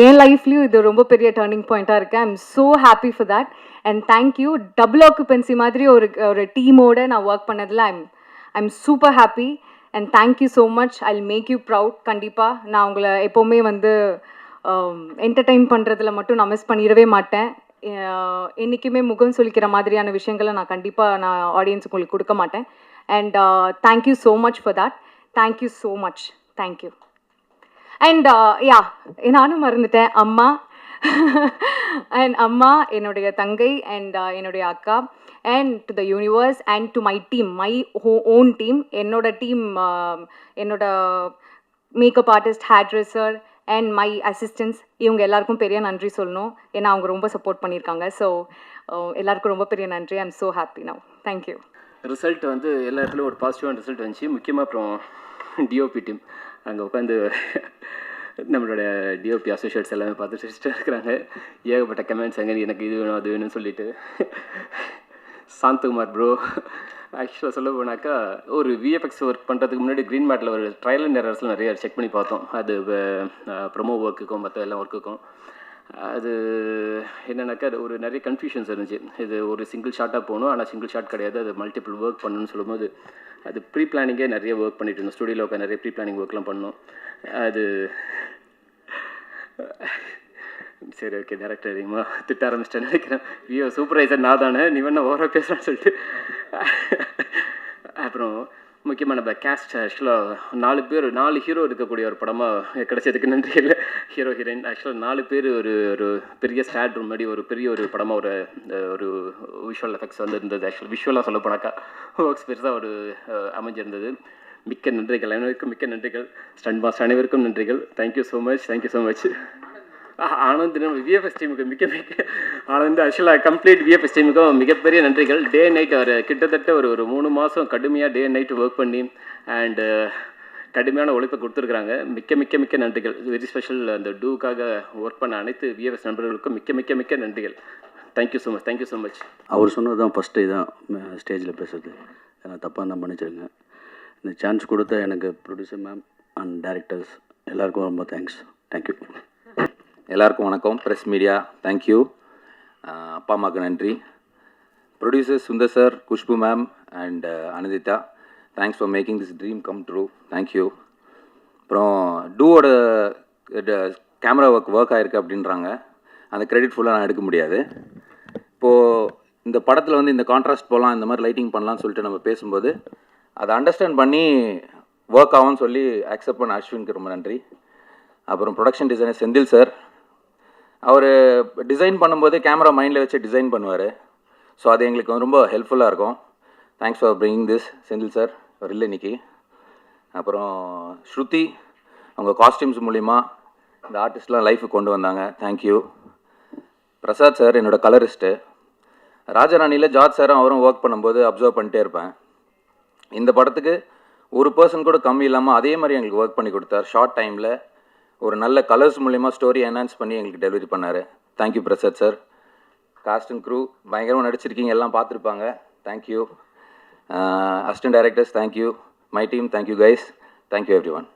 என் லைஃப்லேயும் இது ரொம்ப பெரிய டேர்னிங் பாயிண்ட்டாக இருக்குது. I am so happy for that. And thank you. Double occupancy மாதிரி ஒரு டீமோடு நான் ஒர்க் பண்ணதில் I am super happy. And thank you so much. I will make you proud. கண்டிப்பாக நான் உங்களை எப்போவுமே வந்து என்டர்டெயின் பண்ணுறதுல மட்டும் நான் மிஸ் பண்ணிடவே மாட்டேன். என்றைக்குமே முகம் சுளிக்கிற மாதிரியான விஷயங்களை நான் கண்டிப்பாக நான் ஆடியன்ஸ் உங்களுக்கு கொடுக்க மாட்டேன். And thank you so much for that. Thank you so much. Thank you. And yeah, நானும் மறந்துட்டேன், அம்மா அண்ட் அம்மா, என்னுடைய தங்கை அண்ட் என்னுடைய அக்கா, and to the universe and to my team, my own team, என்னோட டீம், என்னோட makeup artist, hair dresser and my assistance, இவங்க எல்லாருக்கும் பெரிய நன்றி சொல்லணும். ஏன்னா அவங்க ரொம்ப சப்போர்ட் பண்ணியிருக்காங்க. ஸோ எல்லாருக்கும் ரொம்ப பெரிய நன்றி. ஐ am so happy now. Thank you. Result வந்து எல்லா இடத்துலையும் ஒரு பாசிட்டிவான ரிசல்ட் வந்துச்சு. முக்கியமாக அப்புறம் டிஓபி டீம் அங்கே உட்காந்து நம்மளோட டிஓபி அசோசியேட்ஸ் எல்லாமே பார்த்து சிரிச்சுட்டு இருக்கிறாங்க. ஏகப்பட்ட கமெண்ட்ஸ் அங்கே எனக்கு இது வேணும் அது வேணும்னு சொல்லிட்டு. சாந்தகுமார் ப்ரோ ஆக்சுவலாக சொல்ல போனாக்கா ஒரு விஎஃப்எக்ஸ் ஒர்க் பண்ணுறதுக்கு முன்னாடி க்ரீன் மேட்டில் ஒரு ட்ரையல் அண்ட் எரர்ஸ்லாம் நிறைய செக் பண்ணி பார்த்தோம். அது ப்ரொமோ ஒர்க்குக்கும் மற்ற எல்லாம் ஒர்க்குக்கும். அது என்னென்னாக்கா அது ஒரு நிறைய கன்ஃபியூஷன்ஸ் இருந்துச்சு. இது ஒரு சிங்கிள் ஷாட்டாக போகணும், ஆனால் சிங்கிள் ஷாட் கிடையாது, அது மல்டிபிள் ஒர்க் பண்ணணும்னு சொல்லும்போது அது ப்ரீ பிளானிங்கே நிறைய ஒர்க் பண்ணிட்டு இருந்தோம். ஸ்டுடியோவில் உட்காந்து நிறைய ப்ரீ பிளானிங் ஒர்க்லாம் பண்ணோம். அது சரி ஓகே, டேரக்டர் அதிகமாக திட்ட ஆரம்பிச்சிட்டேன்னு நினைக்கிறேன். ஐயோ சூப்பர்வைசர் நான் தானே, நீ வேணா ஓவராக பேசுகிறான்னு சொல்லிட்டு. அப்புறம் முக்கியமாக நம்ம கேஸ்ட் ஆக்சுவலாக 4 ஹீரோ இருக்கக்கூடிய ஒரு படமாக கிடைச்சதுக்கு நன்றி. இல்லை ஹீரோ ஹீரோயின் ஆக்சுவலாக 4 பேர் ஒரு பெரிய ஸ்டாட் ரூம் மாதிரி ஒரு பெரிய ஒரு படமாக ஒரு விஷுவல் எஃபெக்ட்ஸ் வந்து இருந்தது. ஆக்சுவலாக விஷுவலாக சொல்ல போனாக்கா ஒர்க்ஸ் பெருசாக ஒரு அமைஞ்சிருந்தது. மிக்க நன்றிகள், அனைவருக்கும் மிக்க நன்றிகள். ஸ்டண்ட் மாஸ்டர் அனைவருக்கும் நன்றிகள். Thank you so much. Thank you so much. Anand நம்ம விஎஃப்எஸ் டீமுக்கு மிக்க ஆனந்த் ஆக்சுவலாக கம்ப்ளீட் விஎஃப்எஸ் டீமுக்கும் மிகப்பெரிய நன்றிகள். டே அண்ட் நைட் அவர் கிட்டத்தட்ட ஒரு 3 மாதம் கடுமையாக டே அண்ட் நைட் ஒர்க் பண்ணி அண்டு கடுமையான உழைப்பை கொடுத்துருக்குறாங்க. மிக்க நன்றிகள். வெரி ஸ்பெஷல் அந்த டூக்காக ஒர்க் பண்ண அனைத்து விஎஃப்எஸ் நண்பர்களுக்கும் மிக்க நன்றிகள். Thank you so much. Thank you so much. அவர் சொன்னது தான் ஃபஸ்ட்டு இதான் ஸ்டேஜில் பேசுறது. நான் தப்பாக தான் பண்ணிச்சிருங்க. இந்த சான்ஸ் கொடுத்த எனக்கு ப்ரொடியூசர் மேம் அண்ட் டைரக்டர்ஸ் எல்லாருக்கும் ரொம்ப தேங்க்ஸ். தேங்க்யூ. எல்லாருக்கும் வணக்கம். Press media thank you. அப்பா அம்மாவுக்கு நன்றி. Producer Sundar sir, Khushbu ma'am and Ananditha, thanks for making this dream come true. Thank you. அப்புறம் டூவோட கேமரா ஒர்க் ஆகிருக்கு அப்படின்றாங்க. அந்த கிரெடிட் ஃபுல்லாக நான் எடுக்க முடியாது. இப்போது இந்த படத்தில் வந்து இந்த கான்ட்ராஸ்ட் போகலாம், இந்த மாதிரி லைட்டிங் பண்ணலாம்னு சொல்லிட்டு நம்ம பேசும்போது அதை அண்டர்ஸ்டாண்ட் பண்ணி ஒர்க் ஆகும்னு சொல்லி அக்செப்ட் பண்ண அஸ்வினுக்கு ரொம்ப நன்றி. அப்புறம் ப்ரொடக்ஷன் டிசைனர் செந்தில் சார், அவர் டிசைன் பண்ணும்போது கேமரா மைண்டில் வச்சு டிசைன் பண்ணுவார். ஸோ அது எங்களுக்கு ரொம்ப ஹெல்ப்ஃபுல்லாக இருக்கும். Thanks for bringing this Senthil sir. அவர் இல்லை இன்னைக்கு. அப்புறம் ஸ்ருதி, அவங்க காஸ்டியூம்ஸ் மூலிமா இந்த ஆர்டிஸ்ட்லாம் லைஃபுக்கு கொண்டு வந்தாங்க. தேங்க்யூ. பிரசாத் சார், என்னோடய கலரிஸ்ட்டு. ராஜராணியில் ஜார்ஜ் சாரும் அவரும் ஒர்க் பண்ணும்போது அப்சர்வ் பண்ணிட்டே இருப்பேன். இந்த படத்துக்கு ஒரு பர்சன் கூட கம்மி இல்லாமல் அதே மாதிரி எங்களுக்கு ஒர்க் பண்ணி கொடுத்தார். ஷார்ட் டைமில் ஒரு நல்ல கலர்ஸ் மூலிமா ஸ்டோரி என்ஹான்ஸ் பண்ணி எங்களுக்கு டெலிவரி பண்ணார். Thank you Prasad sir. Cast and crew பயங்கரமாக நடிச்சிருக்கீங்க, எல்லாம் பார்த்துருப்பாங்க. Thank you. Assistant directors thank you. My team thank you guys. Thank you every one.